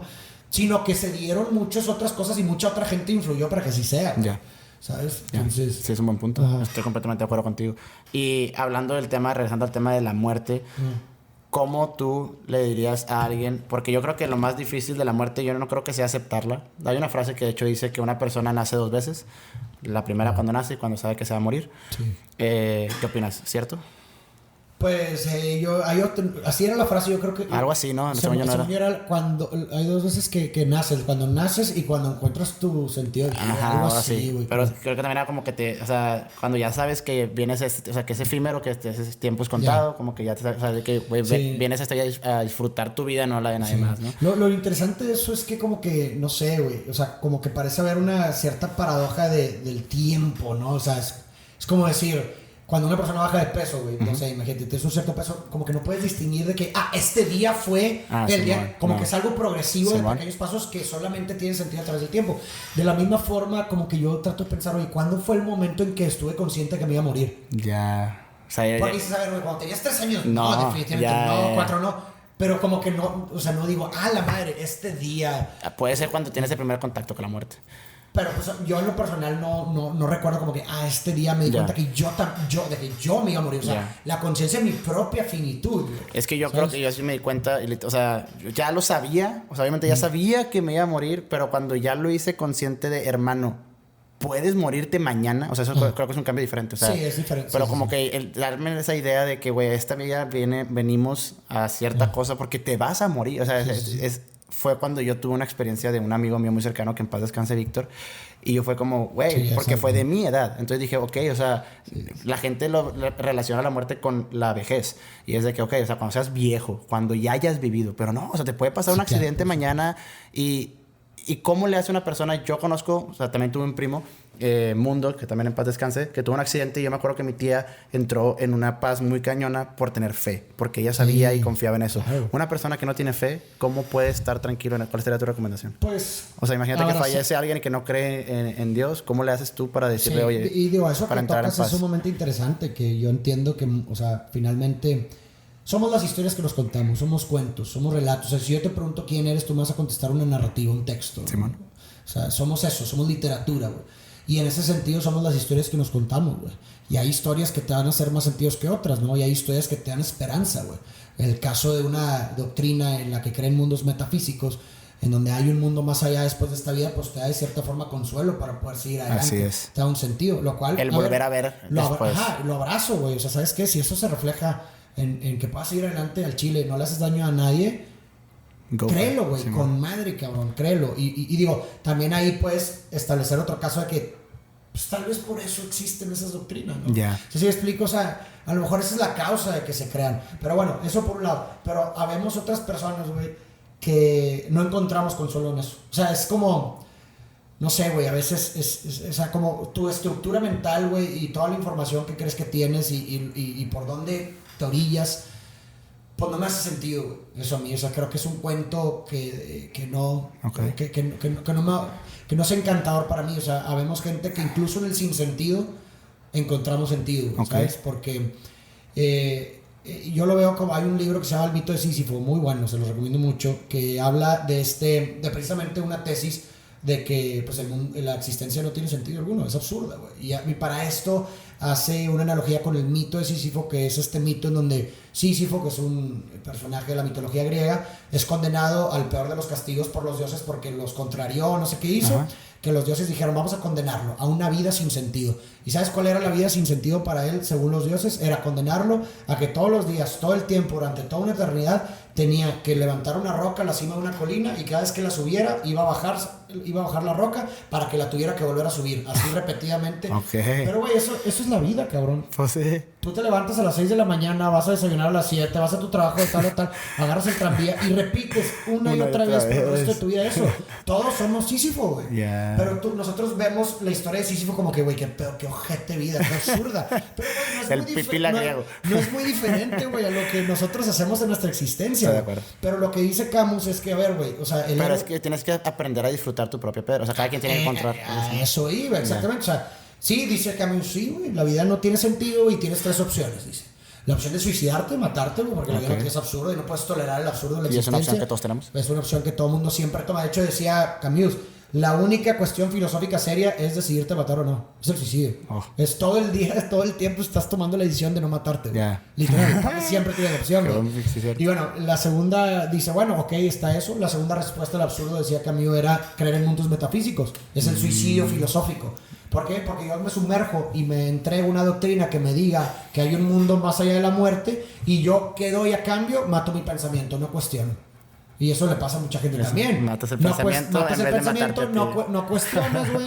sino que se dieron muchas otras cosas y mucha otra gente influyó para que así sea. Ya. ¿Sabes? Ya. Entonces, Sí, es un buen punto. Ajá. Estoy completamente de acuerdo contigo. Y hablando del tema, regresando al tema de la muerte, ¿cómo tú le dirías a alguien? Porque yo creo que lo más difícil de la muerte, yo no creo que sea aceptarla. Hay una frase que de hecho dice que una persona nace dos veces. La primera cuando nace y cuando sabe que se va a morir. sí. ¿Qué opinas? ¿Cierto? Pues así era la frase, yo creo que... Algo así, ¿no? Según yo cuando, hay dos veces que naces, cuando naces y cuando encuentras tu sentido de vida, Ajá, algo algo así, así. güey. Pero creo que también era como que o sea, cuando ya sabes que vienes, o sea, que es efímero, que ese tiempo es contado, como que ya te sabes de que, güey, Sí. vienes hasta allá a disfrutar tu vida, no la de nadie más, ¿no? Lo interesante de eso es que como que, no sé, güey, o sea, como que parece haber una cierta paradoja del tiempo, ¿no? O sea, es como decir, cuando una persona baja de peso, güey, no sé, imagínate, tienes un cierto peso, como que no puedes distinguir de que, este día fue el día, como que es algo progresivo de pequeños pasos que solamente tienen sentido a través del tiempo. De la misma forma, como que yo trato de pensar, oye, ¿cuándo fue el momento en que estuve consciente que me iba a morir? Ya. O sea, porque dices, a ver, güey, cuando tenías 3 años, no, definitivamente no, 4 no. Pero como que no, o sea, no digo, la madre, este día. Puede ser cuando tienes el primer contacto con la muerte. Pero pues yo en lo personal no recuerdo como que, este día me di cuenta que de que yo me iba a morir. O sea, la conciencia de mi propia finitud. Es que yo creo que yo sí me di cuenta, o sea, yo ya lo sabía, o sea, obviamente ya sabía que me iba a morir, pero cuando ya lo hice consciente de, hermano, puedes morirte mañana, o sea, eso creo que es un cambio diferente, o sea, sí, es diferente. Pero sí, como sí. que el darme esa idea de que, güey, esta vida venimos a cierta cosa porque te vas a morir, o sea, fue cuando yo tuve una experiencia de un amigo mío muy cercano, que en paz descanse, Víctor, y yo fue como, güey, porque fue de mi edad. Entonces dije, ok, o sea, la gente relaciona la muerte con la vejez. Y es de que, ok, o sea, cuando seas viejo, cuando ya hayas vivido, pero no, o sea, te puede pasar un accidente mañana y cómo le hace una persona. Yo conozco, o sea, también tuve un primo, Mundo, que también en paz descanse, que tuvo un accidente y yo me acuerdo que mi tía entró en una paz muy cañona por tener fe, porque ella sabía y confiaba en eso. Claro. Una persona que no tiene fe, ¿cómo puede estar tranquilo? ¿Cuál sería tu recomendación? Pues... O sea, imagínate que fallece alguien que no cree en Dios, ¿cómo le haces tú para decirle, oye, y digo, eso para que entrar tocas en paz? es sumamente interesante, que yo entiendo que, o sea, finalmente... Somos las historias que nos contamos, somos cuentos, somos relatos. O sea, si yo te pregunto quién eres, tú me vas a contestar una narrativa, un texto. Simón. O sea, somos eso, somos literatura, güey. Y en ese sentido somos las historias que nos contamos, güey. Y hay historias que te van a hacer más sentidos que otras, ¿no? Y hay historias que te dan esperanza, güey. El caso de una doctrina en la que creen mundos metafísicos, en donde hay un mundo más allá después de esta vida, pues te da de cierta forma consuelo para poder seguir adelante. Así es. Te da un sentido, lo cual... volver a ver después. Lo abrazo, güey. O sea, ¿sabes qué? Si eso se refleja en que puedas seguir adelante al chile, no le haces daño a nadie, créelo, güey, con madre, cabrón, créelo. Y digo, también ahí puedes establecer otro caso de que pues, tal vez por eso existen esas doctrinas, ¿no? Ya. ¿Sí me explico? O sea, a lo mejor esa es la causa de que se crean. Pero bueno, eso por un lado. Pero habemos otras personas, güey, que no encontramos consuelo en eso. O sea, es como... No sé, güey, a veces o sea, como tu estructura mental, güey, y toda la información que crees que tienes y por dónde te orillas, pues no me hace sentido, güey, eso a mí. O sea, creo que es un cuento que no es encantador para mí. O sea, habemos gente que incluso en el sinsentido encontramos sentido, güey, ¿sabes? Porque yo lo veo como... Hay un libro que se llama El mito de Sísifo, muy bueno, se lo recomiendo mucho, que habla de precisamente una tesis de que pues la existencia no tiene sentido alguno, es absurda, güey. Y para esto hace una analogía con el mito de Sísifo, que es este mito en donde Sísifo, que es un personaje de la mitología griega, es condenado al peor de los castigos por los dioses porque los contrarió, no sé qué hizo. Ajá. Que los dioses dijeron, vamos a condenarlo a una vida sin sentido. ¿Y sabes cuál era la vida sin sentido para él, según los dioses? Era condenarlo a que todos los días, todo el tiempo, durante toda una eternidad, tenía que levantar una roca a la cima de una colina y cada vez que la subiera iba a bajar la roca para que la tuviera que volver a subir, así repetidamente. Okay. Pero güey, eso es la vida, cabrón. Pues sí. Tú te levantas a las 6 de la mañana, vas a desayunar a las 7, vas a tu trabajo de tal o tal, agarras el tranvía y repites una y otra vez por el resto de tu vida eso. Todos somos Sísifo, güey. Yeah. Pero nosotros vemos la historia de Sísifo como que, güey, qué ojete vida, qué absurda. Pero, güey, no es muy diferente, güey, a lo que nosotros hacemos en nuestra existencia. Estoy de acuerdo. Pero lo que dice Camus es que, a ver, güey, o sea... Pero es que tienes que aprender a disfrutar tu propia pedra. O sea, cada quien tiene que encontrar... Eso iba, exactamente. Yeah. O sea, sí, dice Camus, sí, güey, la vida no tiene sentido y tienes 3 opciones, dice. La opción de suicidarte, matarte, güey, porque la vida es absurdo y no puedes tolerar el absurdo de la existencia. Y es una opción que todos tenemos. Es una opción que todo el mundo siempre toma. De hecho, decía Camus, la única cuestión filosófica seria es decidirte matar o no. Es el suicidio. Es todo el día, todo el tiempo estás tomando la decisión de no matarte, güey. Yeah. Literal, siempre tienes la opción, güey. Y bueno, la segunda dice, bueno, ok, está eso. La segunda respuesta al absurdo, decía Camus, era creer en mundos metafísicos. Es el suicidio filosófico. ¿Por qué? Porque yo me sumerjo y me entrego una doctrina que me diga que hay un mundo más allá de la muerte y yo, ¿qué doy a cambio? Mato mi pensamiento, no cuestiono. Y eso le pasa a mucha gente también. Matas el pensamiento, no cuestionas, güey.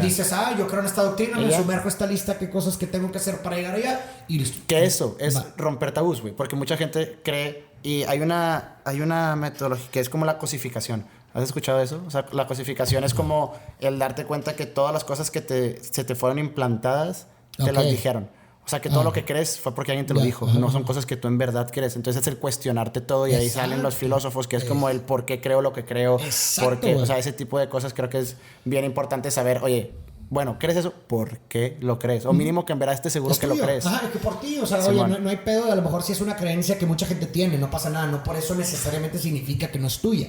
Dices, yo creo en esta doctrina, me sumerjo esta lista, qué cosas que tengo que hacer para llegar allá y listo. Que eso es romper tabús, güey. Porque mucha gente cree, y hay una metodología que es como la cosificación. ¿Has escuchado eso? O sea, la cosificación es como el darte cuenta que todas las cosas que se te fueron implantadas, te las dijeron. O sea, que todo lo que crees fue porque alguien te lo dijo. No son cosas que tú en verdad crees. Entonces es el cuestionarte todo y ahí salen los filósofos, que es como el por qué creo lo que creo. Porque, o sea, ese tipo de cosas creo que es bien importante saber, oye, bueno, ¿crees eso? ¿Por qué lo crees? O mínimo que en verdad estés seguro que lo crees. Ajá, es que por ti, o sea, oye, no hay pedo. A lo mejor sí es una creencia que mucha gente tiene, no pasa nada. No por eso necesariamente significa que no es tuya.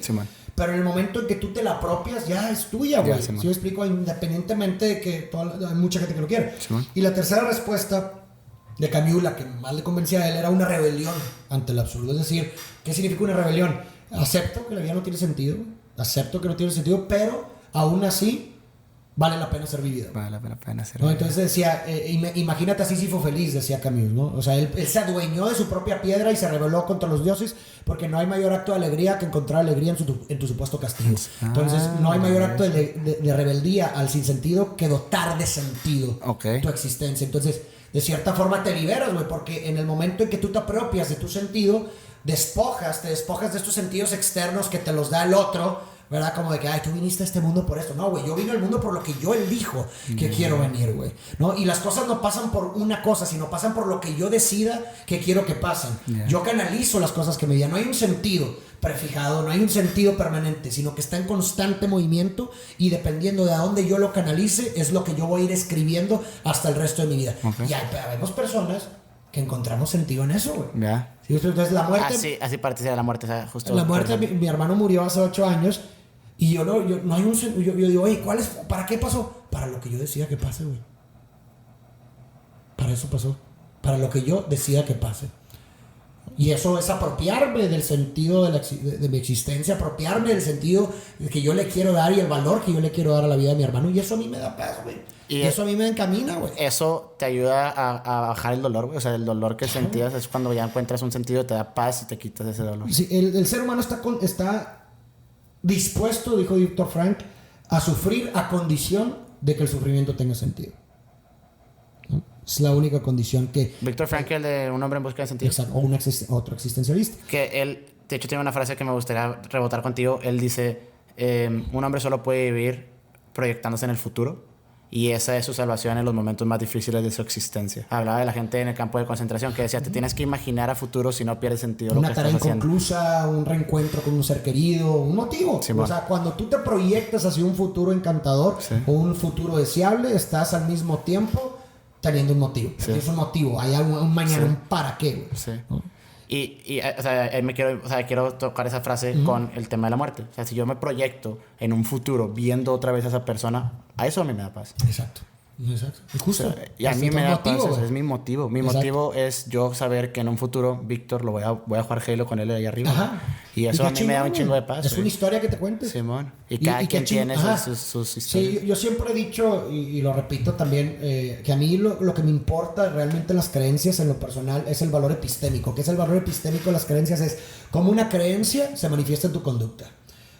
Pero en el momento en que tú te la apropias, ya es tuya, güey. Si yo explico, independientemente de que hay mucha gente que lo quiere. Y la tercera respuesta de Camus, la que más le convencía a él, era una rebelión ante el absurdo. Es decir, ¿qué significa una rebelión? Acepto que la vida no tiene sentido, acepto que no tiene sentido, pero aún así vale la pena ser vivido. Vale la pena ser vivido. Entonces decía, imagínate a Sísifo feliz, decía Camus, ¿no? O sea, él se adueñó de su propia piedra y se rebeló contra los dioses, porque no hay mayor acto de alegría que encontrar alegría en tu supuesto castigo. Entonces, no hay mayor acto de rebeldía al sinsentido que dotar de sentido tu existencia. Entonces, de cierta forma te liberas, güey, porque en el momento en que tú te apropias de tu sentido, te despojas de estos sentidos externos que te los da el otro, ¿verdad? Como de que, ay, tú viniste a este mundo por esto. No, güey, yo vine al mundo por lo que yo elijo que quiero venir, güey, ¿no? Y las cosas no pasan por una cosa, sino pasan por lo que yo decida que quiero que pasen. Yo canalizo las cosas que me digan. No hay un sentido prefijado, no hay un sentido permanente, sino que está en constante movimiento y dependiendo de a dónde yo lo canalice, es lo que yo voy a ir escribiendo hasta el resto de mi vida. Y vemos personas que encontramos sentido en eso, güey. ¿Sí? Entonces la muerte... Así participa de la muerte, o sea, justo... La muerte, mi hermano murió hace 8 años y yo no hay un... Yo digo, oye, ¿para qué pasó? Para lo que yo decía que pase, güey. Para eso pasó. Para lo que yo decía que pase. Y eso es apropiarme del sentido de mi existencia, apropiarme del sentido que yo le quiero dar y el valor que yo le quiero dar a la vida de mi hermano. Y eso a mí me da paz, güey. Y eso a mí me encamina, güey. Eso te ayuda a bajar el dolor, güey. O sea, el dolor que sentías es cuando ya encuentras un sentido, te da paz y te quitas ese dolor. Sí, el ser humano está dispuesto, dijo Víctor Frank, a sufrir a condición de que el sufrimiento tenga sentido. ¿No? Es la única condición que... Víctor Frank, el de Un hombre en busca de sentido. Exacto, o otro existencialista. Que él, de hecho, tiene una frase que me gustaría rebotar contigo. Él dice, un hombre solo puede vivir proyectándose en el futuro. Y esa es su salvación en los momentos más difíciles de su existencia. Hablaba de la gente en el campo de concentración que decía, te tienes que imaginar a futuro si no pierdes sentido lo que estás haciendo. Una tarea inconclusa, un reencuentro con un ser querido, un motivo. Sí, o sea, cuando tú te proyectas hacia un futuro encantador o un futuro deseable, estás al mismo tiempo teniendo un motivo. Es un motivo, hay un mañana, un para qué. ¿No? Y o sea, quiero tocar esa frase con el tema de la muerte. O sea, si yo me proyecto en un futuro viendo otra vez a esa persona, a eso a mí me da paz. Exacto. Justo. O sea, y a mí me da paz, es mi motivo. Mi motivo es yo saber que en un futuro, Víctor, voy a jugar Halo con él ahí arriba. Ajá. Y eso a mí me da un chingo de paz. Es una historia que te cuentes. Simón. Y cada quien tiene sus historias. Sí, yo siempre he dicho, y lo repito también, que a mí lo que me importa realmente en las creencias, en lo personal, es el valor epistémico. ¿Qué es el valor epistémico de las creencias? Es cómo una creencia se manifiesta en tu conducta.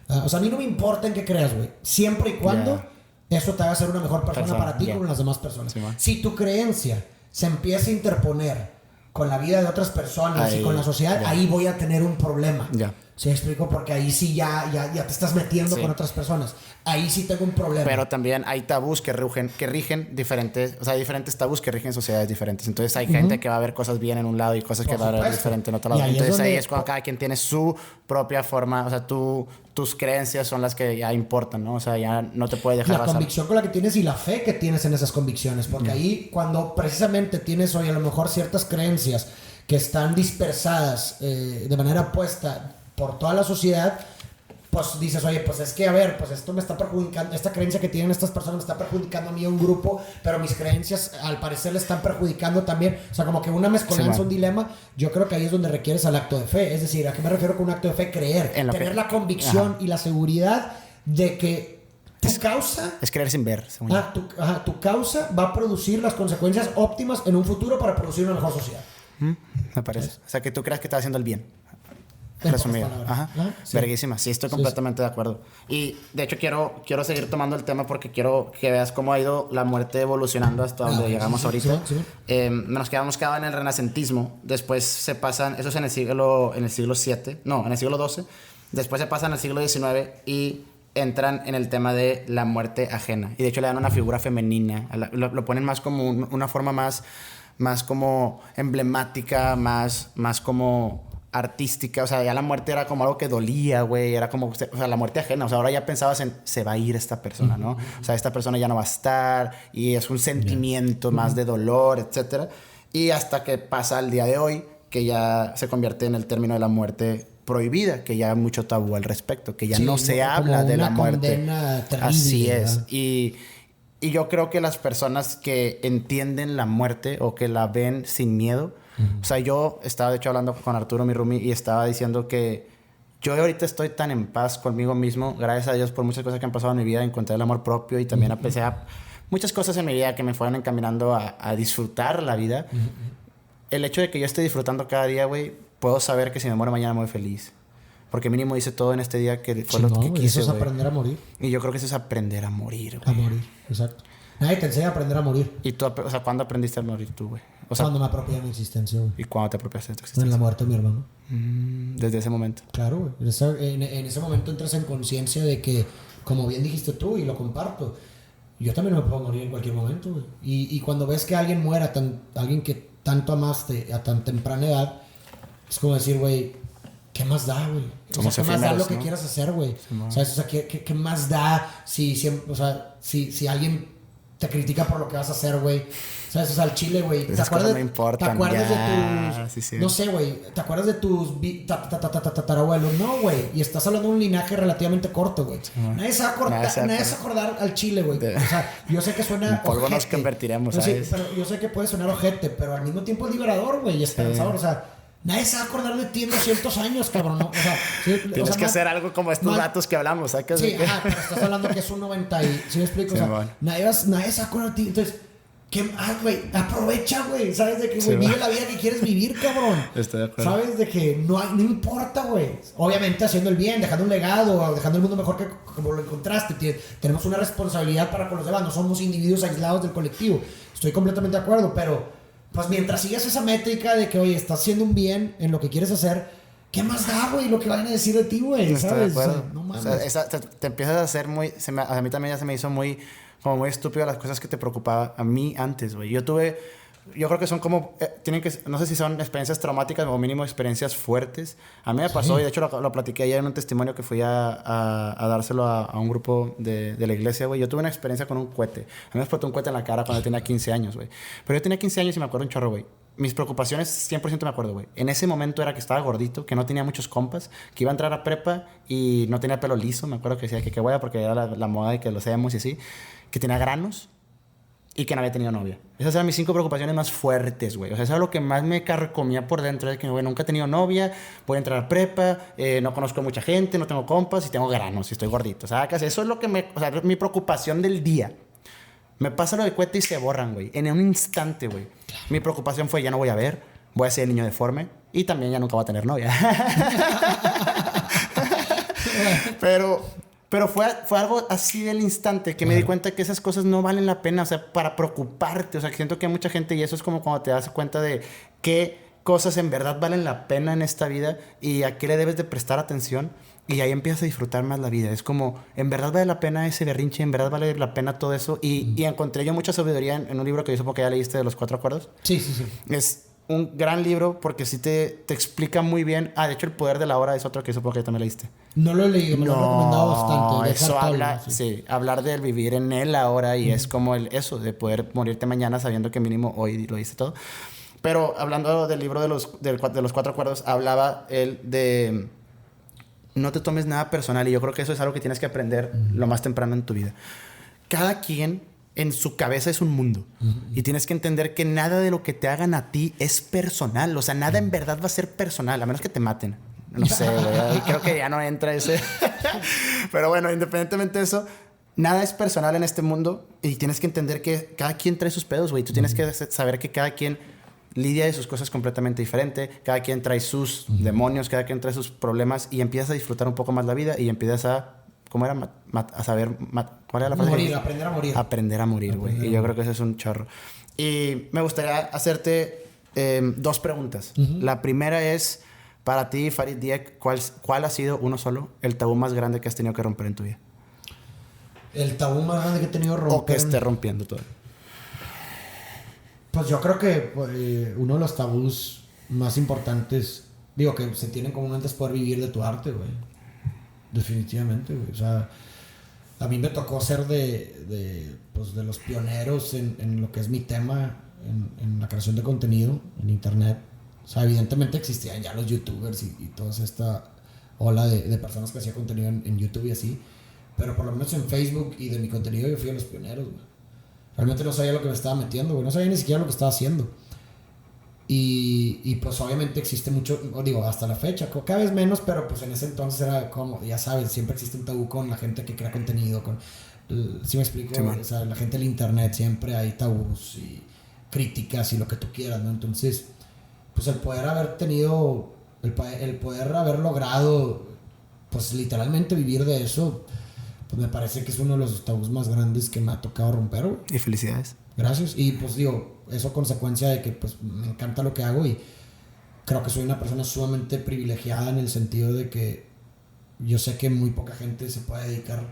O sea, a mí no me importa en qué creas, güey. Siempre y cuando... eso te va a hacer una mejor persona para ti con las demás personas. Si tu creencia se empieza a interponer con la vida de otras personas y con la sociedad, ahí voy a tener un problema. ¿Sí me explico? Porque ahí sí ya te estás metiendo con otras personas. Ahí sí tengo un problema. Pero también hay tabús que rigen diferentes... O sea, hay diferentes tabús que rigen sociedades diferentes. Entonces hay gente que va a ver cosas bien en un lado y cosas que va a ver diferente en otro lado. Entonces ahí es cuando cada quien tiene su propia forma. O sea, tus creencias son las que ya importan, ¿no? O sea, ya no te puedes dejar la convicción con la que tienes y la fe que tienes en esas convicciones. Porque ahí cuando precisamente tienes hoy a lo mejor ciertas creencias que están dispersadas de manera opuesta por toda la sociedad, pues dices, oye, pues es que a ver, pues esto me está perjudicando, esta creencia que tienen estas personas me está perjudicando a mí, a un grupo, pero mis creencias al parecer le están perjudicando también. O sea, como que una mezcolanza, un dilema. Yo creo que ahí es donde requieres al acto de fe. Es decir, ¿a qué me refiero con un acto de fe? Creer, tener la convicción y la seguridad de que tu causa... Es creer sin ver, según tu causa va a producir las consecuencias óptimas en un futuro para producir una mejor sociedad. Me parece. O sea, que tú creas que estás haciendo el bien. Resumido. Sí. Verguísima. Sí, estoy completamente de acuerdo. Y de hecho quiero seguir tomando el tema porque quiero que veas cómo ha ido la muerte evolucionando hasta donde llegamos ahorita. Nos quedamos en el renacentismo. Después se pasan, eso es en el siglo VII, no, en el siglo XII. Después se pasan al siglo XIX y entran en el tema de la muerte ajena. Y de hecho le dan una figura femenina. Lo ponen más como una forma más más como emblemática, más como artística. O sea, ya la muerte era como algo que dolía, güey. Era como, o sea, la muerte ajena. O sea, ahora ya pensabas en, se va a ir esta persona, ¿no? O sea, esta persona ya no va a estar. Y es un sentimiento más de dolor, etcétera. Y hasta que pasa el día de hoy, que ya se convierte en el término de la muerte prohibida, que ya hay mucho tabú al respecto, que ya no se habla de la muerte. Terrible, así es. ¿verdad? Y yo creo que las personas que entienden la muerte o que la ven sin miedo, o sea, yo estaba de hecho hablando con Arturo, mi roomie, y estaba diciendo que yo ahorita estoy tan en paz conmigo mismo, gracias a Dios por muchas cosas que han pasado en mi vida, encontré el amor propio y también empecé a muchas cosas en mi vida que me fueron encaminando a disfrutar la vida. El hecho de que yo esté disfrutando cada día, güey, puedo saber que si me muero mañana me voy feliz. Porque mínimo hice todo en este día que fue lo que quise, eso es güey. aprender a morir. Y yo creo que eso es aprender a morir, güey. A morir, exacto. Nadie te enseña a aprender a morir. ¿Y tú, o sea, cuándo aprendiste a morir tú, güey? O sea, Cuando me apropié de mi existencia, güey. ¿y cuándo te apropiaste de tu En existencia? la muerte de mi hermano. Desde ese momento. Claro, güey. En ese momento entras en conciencia de que, como bien dijiste tú, y lo comparto, yo también me puedo morir en cualquier momento, güey. Y cuando ves que alguien muera, alguien que tanto amaste a tan temprana edad, es como decir, güey, ¿qué más da, güey? O sea, ¿qué más da lo que quieras hacer, güey? ¿Sabes? O sea, ¿qué más da si alguien te critica por lo que vas a hacer, güey? ¿Sabes? O sea, al chile, güey. ¿Te acuerdas, no importan, ¿te acuerdas ya. de tus... Sí. No sé, güey. ¿Te acuerdas de tus tatarabuelos? No, güey. Y estás hablando de un linaje relativamente corto, güey. Nadie se va a acordar al chile, güey. O sea, yo sé que suena en polvo ojete. nos convertiremos, Sí, ¿sabes? pero yo sé que puede sonar ojete, pero al mismo tiempo es liberador, güey. Y esperanzador. O sea, nadie se va a acordar de ti en 200 años, cabrón. ¿No? O sea, Tienes que hacer algo como estos datos que hablamos, ¿sabes? Sí, pero estás hablando que es un 90 y... ¿Sí me explico? Sí, o sea, bueno. nadie se va a acordar de ti. Entonces... güey, aprovecha, güey. ¿Sabes? De que, güey, vive la vida que quieres vivir, cabrón. Estoy de acuerdo. ¿Sabes? De que no importa, güey. Obviamente haciendo el bien, dejando un legado, dejando el mundo mejor que como lo encontraste. Tenemos una responsabilidad para con los demás. No somos individuos aislados del colectivo. Estoy completamente de acuerdo, pero pues mientras sigas esa métrica de que, oye, estás haciendo un bien en lo que quieres hacer, ¿qué más da, güey? Lo que vayan a decir de ti, güey. Estoy ¿Sabes? de acuerdo. O sea, no mames. O sea, te empiezas a hacer muy... a mí también ya se me hizo muy estúpido las cosas que te preocupaba a mí antes, güey. Yo creo que son como... no sé si son experiencias traumáticas o mínimo experiencias fuertes. A mí me pasó, y de hecho lo platiqué ayer en un testimonio que fui a dárselo a un grupo de la iglesia, güey. Yo tuve una experiencia con un cohete. A mí me explotó un cohete en la cara cuando tenía 15 años, güey. Pero yo tenía 15 años y me acuerdo un chorro, güey. Mis preocupaciones, 100% me acuerdo, güey. En ese momento era que estaba gordito, que no tenía muchos compas, que iba a entrar a prepa y no tenía pelo liso. Me acuerdo que decía que qué guay, porque era la moda de que lo seamos y así. Que tenía granos y que no había tenido novia. Esas eran mis 5 preocupaciones más fuertes, güey. O sea, eso era lo que más me carcomía por dentro. De que, güey, nunca he tenido novia, voy a entrar a prepa, no conozco a mucha gente, no tengo compas y tengo granos y estoy gordito. O sea, casi eso es lo que o sea, mi preocupación del día. Me pasa lo de cohete y se borran, güey. En un instante, güey. Mi preocupación fue, ya no voy a ver, voy a ser el niño deforme y también ya nunca voy a tener novia. Pero fue algo así del instante que me di cuenta que esas cosas no valen la pena, o sea, para preocuparte. O sea, que siento que hay mucha gente y eso es como cuando te das cuenta de qué cosas en verdad valen la pena en esta vida y a qué le debes de prestar atención. Y ahí empiezas a disfrutar más la vida. Es como, en verdad vale la pena ese berrinche, en verdad vale la pena todo eso. Y encontré yo mucha sabiduría en un libro que yo supongo que ya leíste, de los 4 acuerdos. Sí. Es un gran libro porque sí te explica muy bien. De hecho, El poder de la hora es otro que supongo que también leíste. No lo he leído, me lo han recomendado bastante. Eso habla, sí, hablar del vivir en el ahora y es como eso, de poder morirte mañana sabiendo que mínimo hoy lo hice todo. Pero hablando del libro de los 4 acuerdos, hablaba él de... No te tomes nada personal y yo creo que eso es algo que tienes que aprender lo más temprano en tu vida. Cada quien en su cabeza es un mundo y tienes que entender que nada de lo que te hagan a ti es personal. O sea, nada en verdad va a ser personal, a menos que te maten. No sé, güey. Creo que ya no entra ese. Pero bueno, independientemente de eso, nada es personal en este mundo y tienes que entender que cada quien trae sus pedos, güey. Tú tienes que saber que cada quien lidia de sus cosas completamente diferente. Cada quien trae sus demonios, cada quien trae sus problemas y empiezas a disfrutar un poco más la vida y empiezas a... ¿Cómo era? A saber... ¿Cuál era la frase? Aprender a morir. Aprender a morir, güey. Y yo creo que eso es un chorro. Y me gustaría hacerte 2 preguntas. La primera es, para ti, Farid Dieck, ¿cuál ha sido, uno solo, el tabú más grande que has tenido que romper en tu vida? El tabú más grande que he tenido que romper. O que esté rompiendo todo. Pues yo creo que uno de los tabús más importantes, digo, que se tienen comúnmente es poder vivir de tu arte, güey. Definitivamente, güey. O sea, a mí me tocó ser de los pioneros en lo que es mi tema, en la creación de contenido en internet. O sea, evidentemente existían ya los youtubers y toda esta ola de personas que hacían contenido en YouTube y así. Pero por lo menos en Facebook y de mi contenido yo fui a los pioneros, güey. Realmente no sabía lo que me estaba metiendo, güey. No sabía ni siquiera lo que estaba haciendo. Y pues obviamente existe mucho, digo, hasta la fecha, cada vez menos, pero pues en ese entonces era como, ya sabes, siempre existe un tabú con la gente que crea contenido, ¿sí me explico? Sí, o sea, la gente del internet, siempre hay tabús y críticas y lo que tú quieras, ¿no? Entonces, pues el poder haber tenido, el poder haber logrado, pues literalmente vivir de eso, pues me parece que es uno de los tabús más grandes que me ha tocado romper, güey. Y felicidades. Gracias. Y pues digo, eso consecuencia de que pues me encanta lo que hago y creo que soy una persona sumamente privilegiada en el sentido de que yo sé que muy poca gente se puede dedicar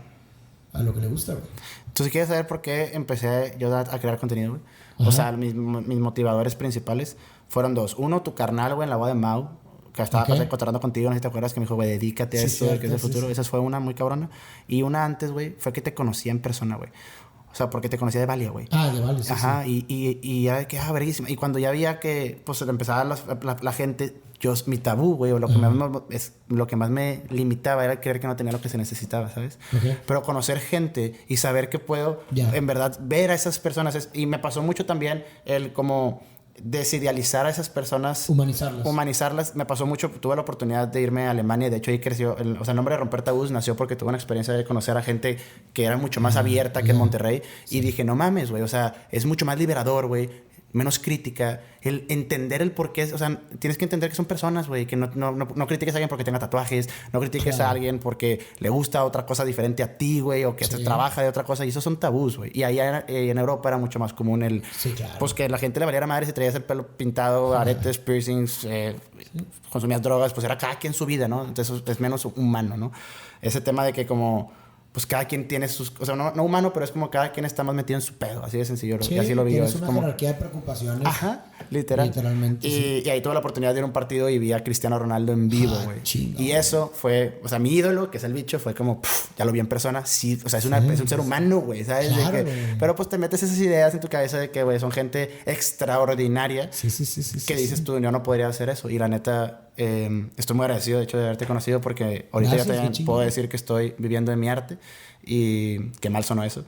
a lo que le gusta, güey. ¿Tú sí quieres saber por qué empecé yo a crear contenido, güey? O sea, mis motivadores principales fueron dos. Uno, tu carnal, güey, en la boda de Mau, que estaba cotorreando contigo, no sé si te acuerdas, que me dijo, güey, dedícate a esto, que es el futuro. Esa fue una muy cabrona. Y una antes, güey, fue que te conocía en persona, güey. O sea, porque te conocía de Valia, güey. Ah, de Valia, sí. Ajá, sí. Y ya de que, verguísima. Y cuando ya veía que, pues, empezaba la gente, mi tabú, güey, o lo que más me limitaba era creer que no tenía lo que se necesitaba, ¿sabes? Pero conocer gente y saber que puedo, en verdad, ver a esas personas. Y me pasó mucho también el como desidealizar a esas personas. Humanizarlas. Me pasó mucho. Tuve la oportunidad de irme a Alemania. De hecho, ahí creció. O sea, el nombre de Romper Tabús nació porque tuve una experiencia de conocer a gente que era mucho más abierta que en Monterrey. Sí. Y dije, no mames, güey. O sea, es mucho más liberador, güey. Menos crítica. El entender el por qué. O sea, tienes que entender que son personas, güey. Que no critiques a alguien porque tenga tatuajes. No critiques a alguien porque le gusta otra cosa diferente a ti, güey. O que se trabaja de otra cosa. Y esos son tabús, güey. Y allá en Europa era mucho más común el... Sí, claro. Pues que la gente le valiera madre si traías el pelo pintado, aretes, piercings, consumías drogas. Pues era cada quien su vida, ¿no? Entonces es menos humano, ¿no? Ese tema de que como... Pues cada quien tiene sus... O sea, no humano, pero es como cada quien está más metido en su pedo. Así de sencillo. Sí, así lo vi yo. Es una jerarquía de preocupaciones. Ajá, literalmente. Y ahí tuve la oportunidad de ir a un partido y vi a Cristiano Ronaldo en vivo, güey. Y eso fue... O sea, mi ídolo, que es el bicho, fue como... ya lo vi en persona. Sí, o sea, es un ser humano, güey. ¿Sabes? Claro, pero pues te metes esas ideas en tu cabeza de que, güey, son gente extraordinaria. Sí. Que dices tú, yo no podría hacer eso. Y la neta... estoy muy agradecido, de hecho, de haberte conocido porque ahorita ya también puedo decir que estoy viviendo de mi arte y qué mal sonó eso.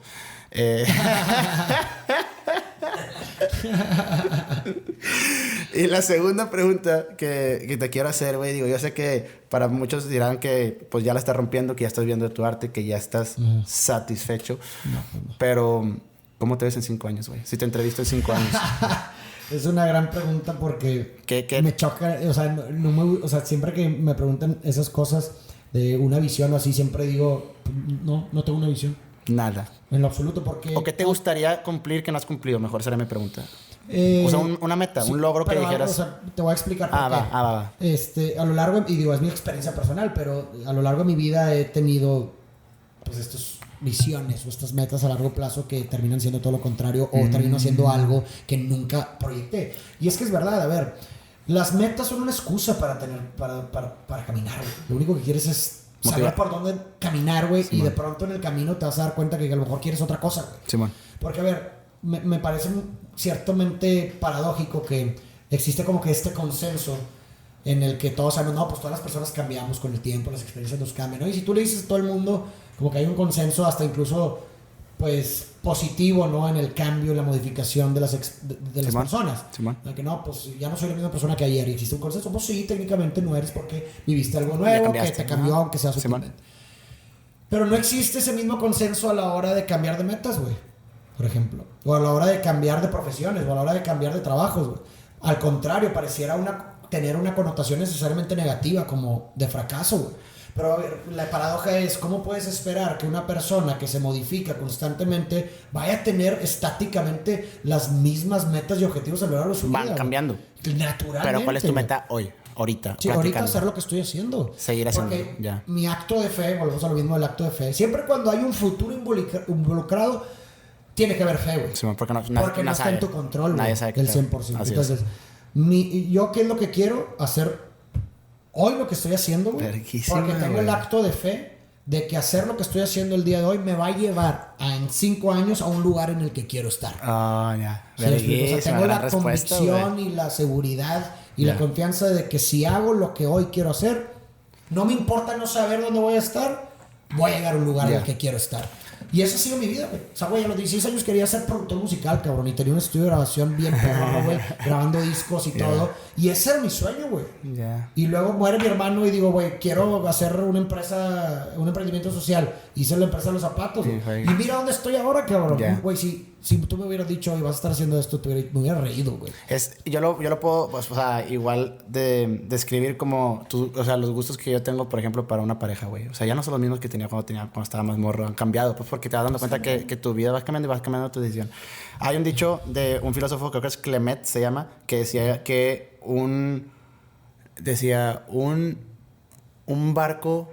Y la segunda pregunta que te quiero hacer, güey, digo, yo sé que para muchos dirán que pues ya la estás rompiendo, que ya estás viendo tu arte, que ya estás satisfecho, pero ¿cómo te ves en 5 años, güey? Si te entrevisto en 5 años. Es una gran pregunta porque me choca, o sea, siempre que me preguntan esas cosas de una visión o así, siempre digo, no tengo una visión. Nada. En lo absoluto, porque... ¿O qué te gustaría cumplir que no has cumplido? Mejor será mi pregunta. O sea, una meta, un logro que dijeras... O sea, te voy a explicar por qué. Va. A lo largo, y digo, es mi experiencia personal, pero a lo largo de mi vida he tenido, pues, estas visiones o estas metas a largo plazo que terminan siendo todo lo contrario o termino haciendo algo que nunca proyecté. Y es que es verdad, a ver, las metas son una excusa para caminar, güey. Lo único que quieres es saber por dónde caminar, güey, y de pronto en el camino te vas a dar cuenta que a lo mejor quieres otra cosa, güey. Simón. Porque, a ver, me parece ciertamente paradójico que existe como que este consenso en el que todos sabemos, no, pues todas las personas cambiamos con el tiempo, las experiencias nos cambian, ¿no? Y si tú le dices a todo el mundo, como que hay un consenso hasta incluso, pues, positivo, ¿no? En el cambio, la modificación de las personas. Que no, pues ya no soy la misma persona que ayer y existe un consenso. Pues sí, técnicamente no eres porque viviste algo nuevo que te cambió, aunque sea sutilmente. Pero no existe ese mismo consenso a la hora de cambiar de metas, güey. Por ejemplo. O a la hora de cambiar de profesiones, o a la hora de cambiar de trabajos, güey. Al contrario, pareciera tener una connotación necesariamente negativa, como de fracaso, güey. Pero a ver, la paradoja es, ¿cómo puedes esperar que una persona que se modifica constantemente vaya a tener estáticamente las mismas metas y objetivos a lo largo de su vida? Van cambiando. Naturalmente. Pero ¿cuál es tu meta hoy? Ahorita. Sí, ahorita hacer lo que estoy haciendo. Seguir haciendo. Porque ya. Mi acto de fe, volvemos a lo mismo del acto de fe, siempre cuando hay un futuro involucrado, tiene que haber fe, güey. Sí, porque no Porque está en tu control, güey. Nadie sabe qué El pedo. 100%. Así Entonces, yo qué es lo que quiero hacer hoy, lo que estoy haciendo, güey. Verguísima, Porque tengo güey. el acto de fe de que hacer lo que estoy haciendo el día de hoy me va a llevar en 5 años a un lugar en el que quiero estar. Ah, ya. ¿Sí me explico? O sea, tengo gran la respuesta, convicción güey. y la seguridad y Ya. la confianza de que si hago lo que hoy quiero hacer, no me importa no saber dónde voy a estar, voy a llegar a un lugar en Ya. el que quiero estar. Y esa ha sido mi vida, güey. O sea, güey, a los 16 años quería ser productor musical, cabrón. Y tenía un estudio de grabación bien perro, güey. Grabando discos y todo. Y ese era mi sueño, güey. Ya. Y luego muere mi hermano y digo, güey, quiero hacer una empresa, un emprendimiento social. Hice la empresa de los zapatos, Sí, güey. güey. Y mira dónde estoy ahora, cabrón. Ya. Güey, si tú me hubieras dicho, hoy vas a estar haciendo esto, me hubiera reído, güey. Yo lo puedo, pues, o sea, igual de describir como o sea, los gustos que yo tengo, por ejemplo, para una pareja, güey. O sea, ya no son los mismos que tenía cuando estaba más morro. Han cambiado, pues, porque te vas dando cuenta que tu vida va cambiando y vas cambiando tu decisión. Hay un dicho de un filósofo, creo que es Clement, se llama, que decía que un barco,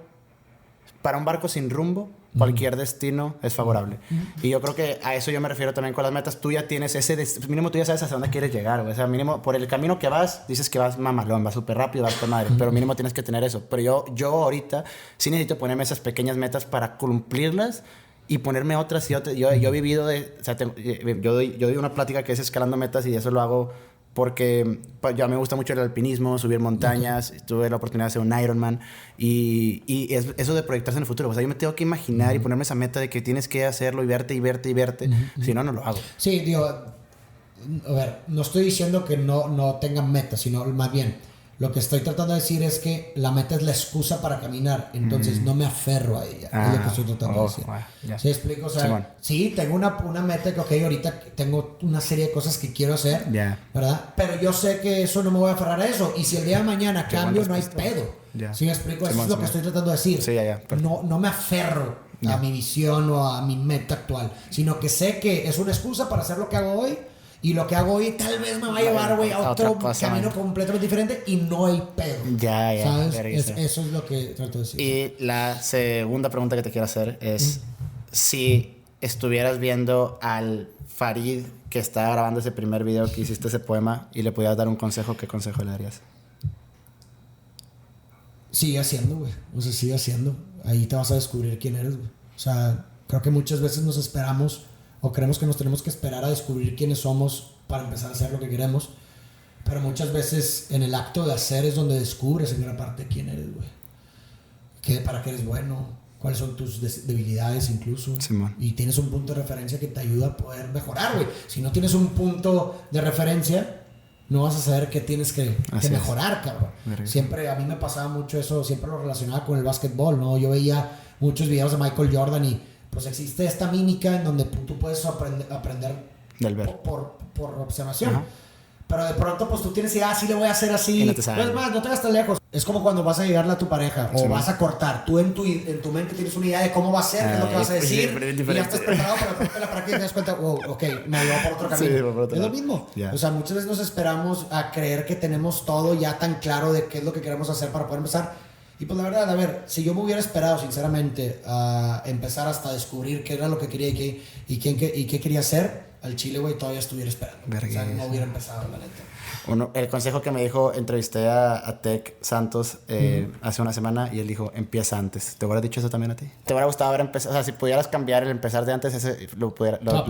para un barco sin rumbo, cualquier destino es favorable. Y yo creo que a eso yo me refiero también con las metas. Tú ya tienes mínimo tú ya sabes hacia dónde quieres llegar, güey. O sea, mínimo por el camino que vas, dices que vas mamalón, vas súper rápido, vas con madre. Pero mínimo tienes que tener eso. Pero yo ahorita sí necesito ponerme esas pequeñas metas para cumplirlas y ponerme otras y otras. Yo he vivido de... O sea, yo doy una plática que es escalando metas y eso lo hago porque ya me gusta mucho el alpinismo, subir montañas. Tuve la oportunidad de hacer un Ironman y es eso de proyectarse en el futuro. O sea, yo me tengo que imaginar y ponerme esa meta de que tienes que hacerlo y verte y verte y verte. Si no, no lo hago. Sí, digo, a ver, no estoy diciendo que no tengan metas, sino más bien, lo que estoy tratando de decir es que la meta es la excusa para caminar, entonces no me aferro a ella, es lo que estoy tratando de decir. Ya. ¿Sí explico? O sea, Simón. sí, tengo una meta que, ok, ahorita tengo una serie de cosas que quiero hacer, Ya. ¿verdad? Pero yo sé que eso no me voy a aferrar a eso, y si el día de mañana Qué cambio, buena no hay respuesta. pedo. Ya. ¿Sí me explico? Eso Simón, es lo que Simón. estoy tratando de decir. Sí, ya, perfecto. No me aferro a mi visión o a mi meta actual, sino que sé que es una excusa para hacer lo que hago hoy. Y lo que hago hoy tal vez me va a llevar, güey, a otra otro cosa, camino man. completamente diferente y no hay pedo. Ya, ¿Sabes? vergüenza. Eso es lo que trato de decir. Y la segunda pregunta que te quiero hacer es si estuvieras viendo al Farid que está grabando ese primer video que hiciste ese poema y le pudieras dar un consejo, ¿qué consejo le darías? Sigue haciendo, güey. O sea, sigue haciendo. Ahí te vas a descubrir quién eres, güey. O sea, creo que muchas veces nos esperamos o creemos que nos tenemos que esperar a descubrir quiénes somos para empezar a hacer lo que queremos. Pero muchas veces en el acto de hacer es donde descubres en gran parte quién eres, güey. ¿Para qué eres bueno? ¿Cuáles son tus debilidades incluso? Simón. Y tienes un punto de referencia que te ayuda a poder mejorar, güey. Si no tienes un punto de referencia, no vas a saber qué tienes que mejorar, cabrón. Siempre, a mí me pasaba mucho eso, siempre lo relacionaba con el básquetbol, ¿no? Yo veía muchos videos de Michael Jordan y pues existe esta mímica en donde tú puedes aprender Del ver. por observación. Ajá. Pero de pronto, pues tú tienes idea, sí le voy a hacer así. Y no te sale. Es más, no te vas tan lejos. Es como cuando vas a llegarle a tu pareja o vas a cortar. Tú en tu mente tienes una idea de cómo va a ser, qué es lo que vas a decir. Y ya estás preparado, pero de repente la práctica te das cuenta, wow, ok, me llevo por otro camino. Sí, por otro es lo lado. mismo. Yeah. O sea, muchas veces nos esperamos a creer que tenemos todo ya tan claro de qué es lo que queremos hacer para poder empezar. Y pues la verdad, a ver, si yo me hubiera esperado sinceramente a empezar hasta descubrir qué era lo que quería y qué quería hacer, al chile, güey, todavía estuviera esperando. O sea, no hubiera empezado, la neta. El consejo que me dijo, entrevisté a Tech Santos hace una semana y él dijo, empieza antes. ¿Te hubiera dicho eso también a ti? ¿Te hubiera gustado haber empezado? O sea, si pudieras cambiar el empezar de antes, ¿lo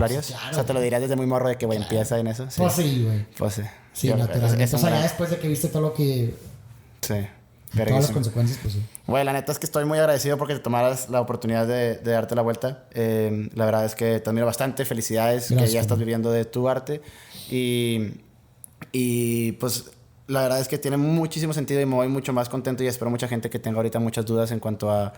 harías? Claro. O sea, ¿te lo dirías desde muy morro de que, güey, empieza en eso? Sí. Pues sí, güey. Pues sí. Sí, Yo- naturalmente. es un O sea, ya gran- después de que viste todo lo que... Sí. todas las Verguísima. consecuencias, pues sí. Güey, la neta es que estoy muy agradecido porque te tomaras la oportunidad de darte la vuelta. La verdad es que te admiro bastante. Felicidades Gracias, que ya estás carnal. viviendo de tu arte. Y pues la verdad es que tiene muchísimo sentido y me voy mucho más contento y espero mucha gente que tenga ahorita muchas dudas en cuanto a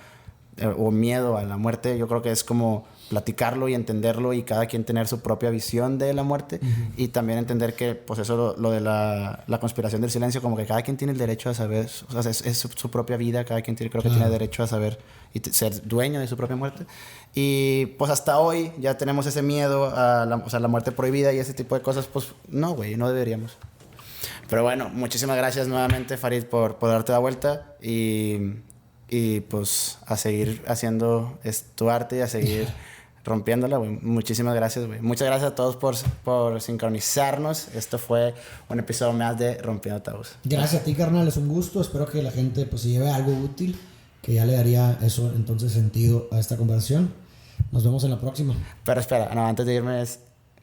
o miedo a la muerte. Yo creo que es como platicarlo y entenderlo y cada quien tener su propia visión de la muerte y también entender que pues eso lo de la conspiración del silencio, como que cada quien tiene el derecho a saber, o sea, es su propia vida, cada quien creo que tiene derecho a saber y ser dueño de su propia muerte. Y pues hasta hoy ya tenemos ese miedo a la muerte prohibida y ese tipo de cosas, pues no, güey, no deberíamos. Pero bueno, muchísimas gracias nuevamente, Farid, por darte la vuelta y pues a seguir haciendo tu arte y a seguir rompiéndola, güey. Muchísimas gracias, güey. Muchas gracias a todos por sincronizarnos. Esto fue un episodio más de Rompiendo Tabús. Gracias a ti, carnal, es un gusto. Espero que la gente pues se lleve algo útil, que ya le daría eso entonces sentido a esta conversación. Nos vemos en la próxima. Pero espera, no, antes de irme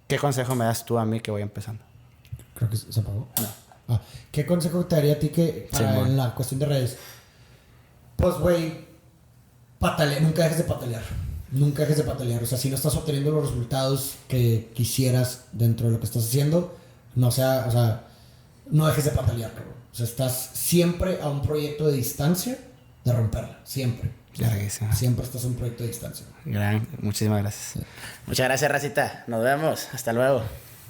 ¿qué consejo me das tú a mí que voy empezando? Creo que se apagó. No. ¿Qué consejo te daría a ti que en la cuestión de redes? Pues, güey, nunca dejes de patalear. Nunca dejes de patalear. O sea, si no estás obteniendo los resultados que quisieras dentro de lo que estás haciendo, no dejes de patalear, cabrón. O sea, estás siempre a un proyecto de distancia de romperla. Siempre. Siempre estás a un proyecto de distancia. Muchísimas gracias. Sí. Muchas gracias, racita. Nos vemos. Hasta luego.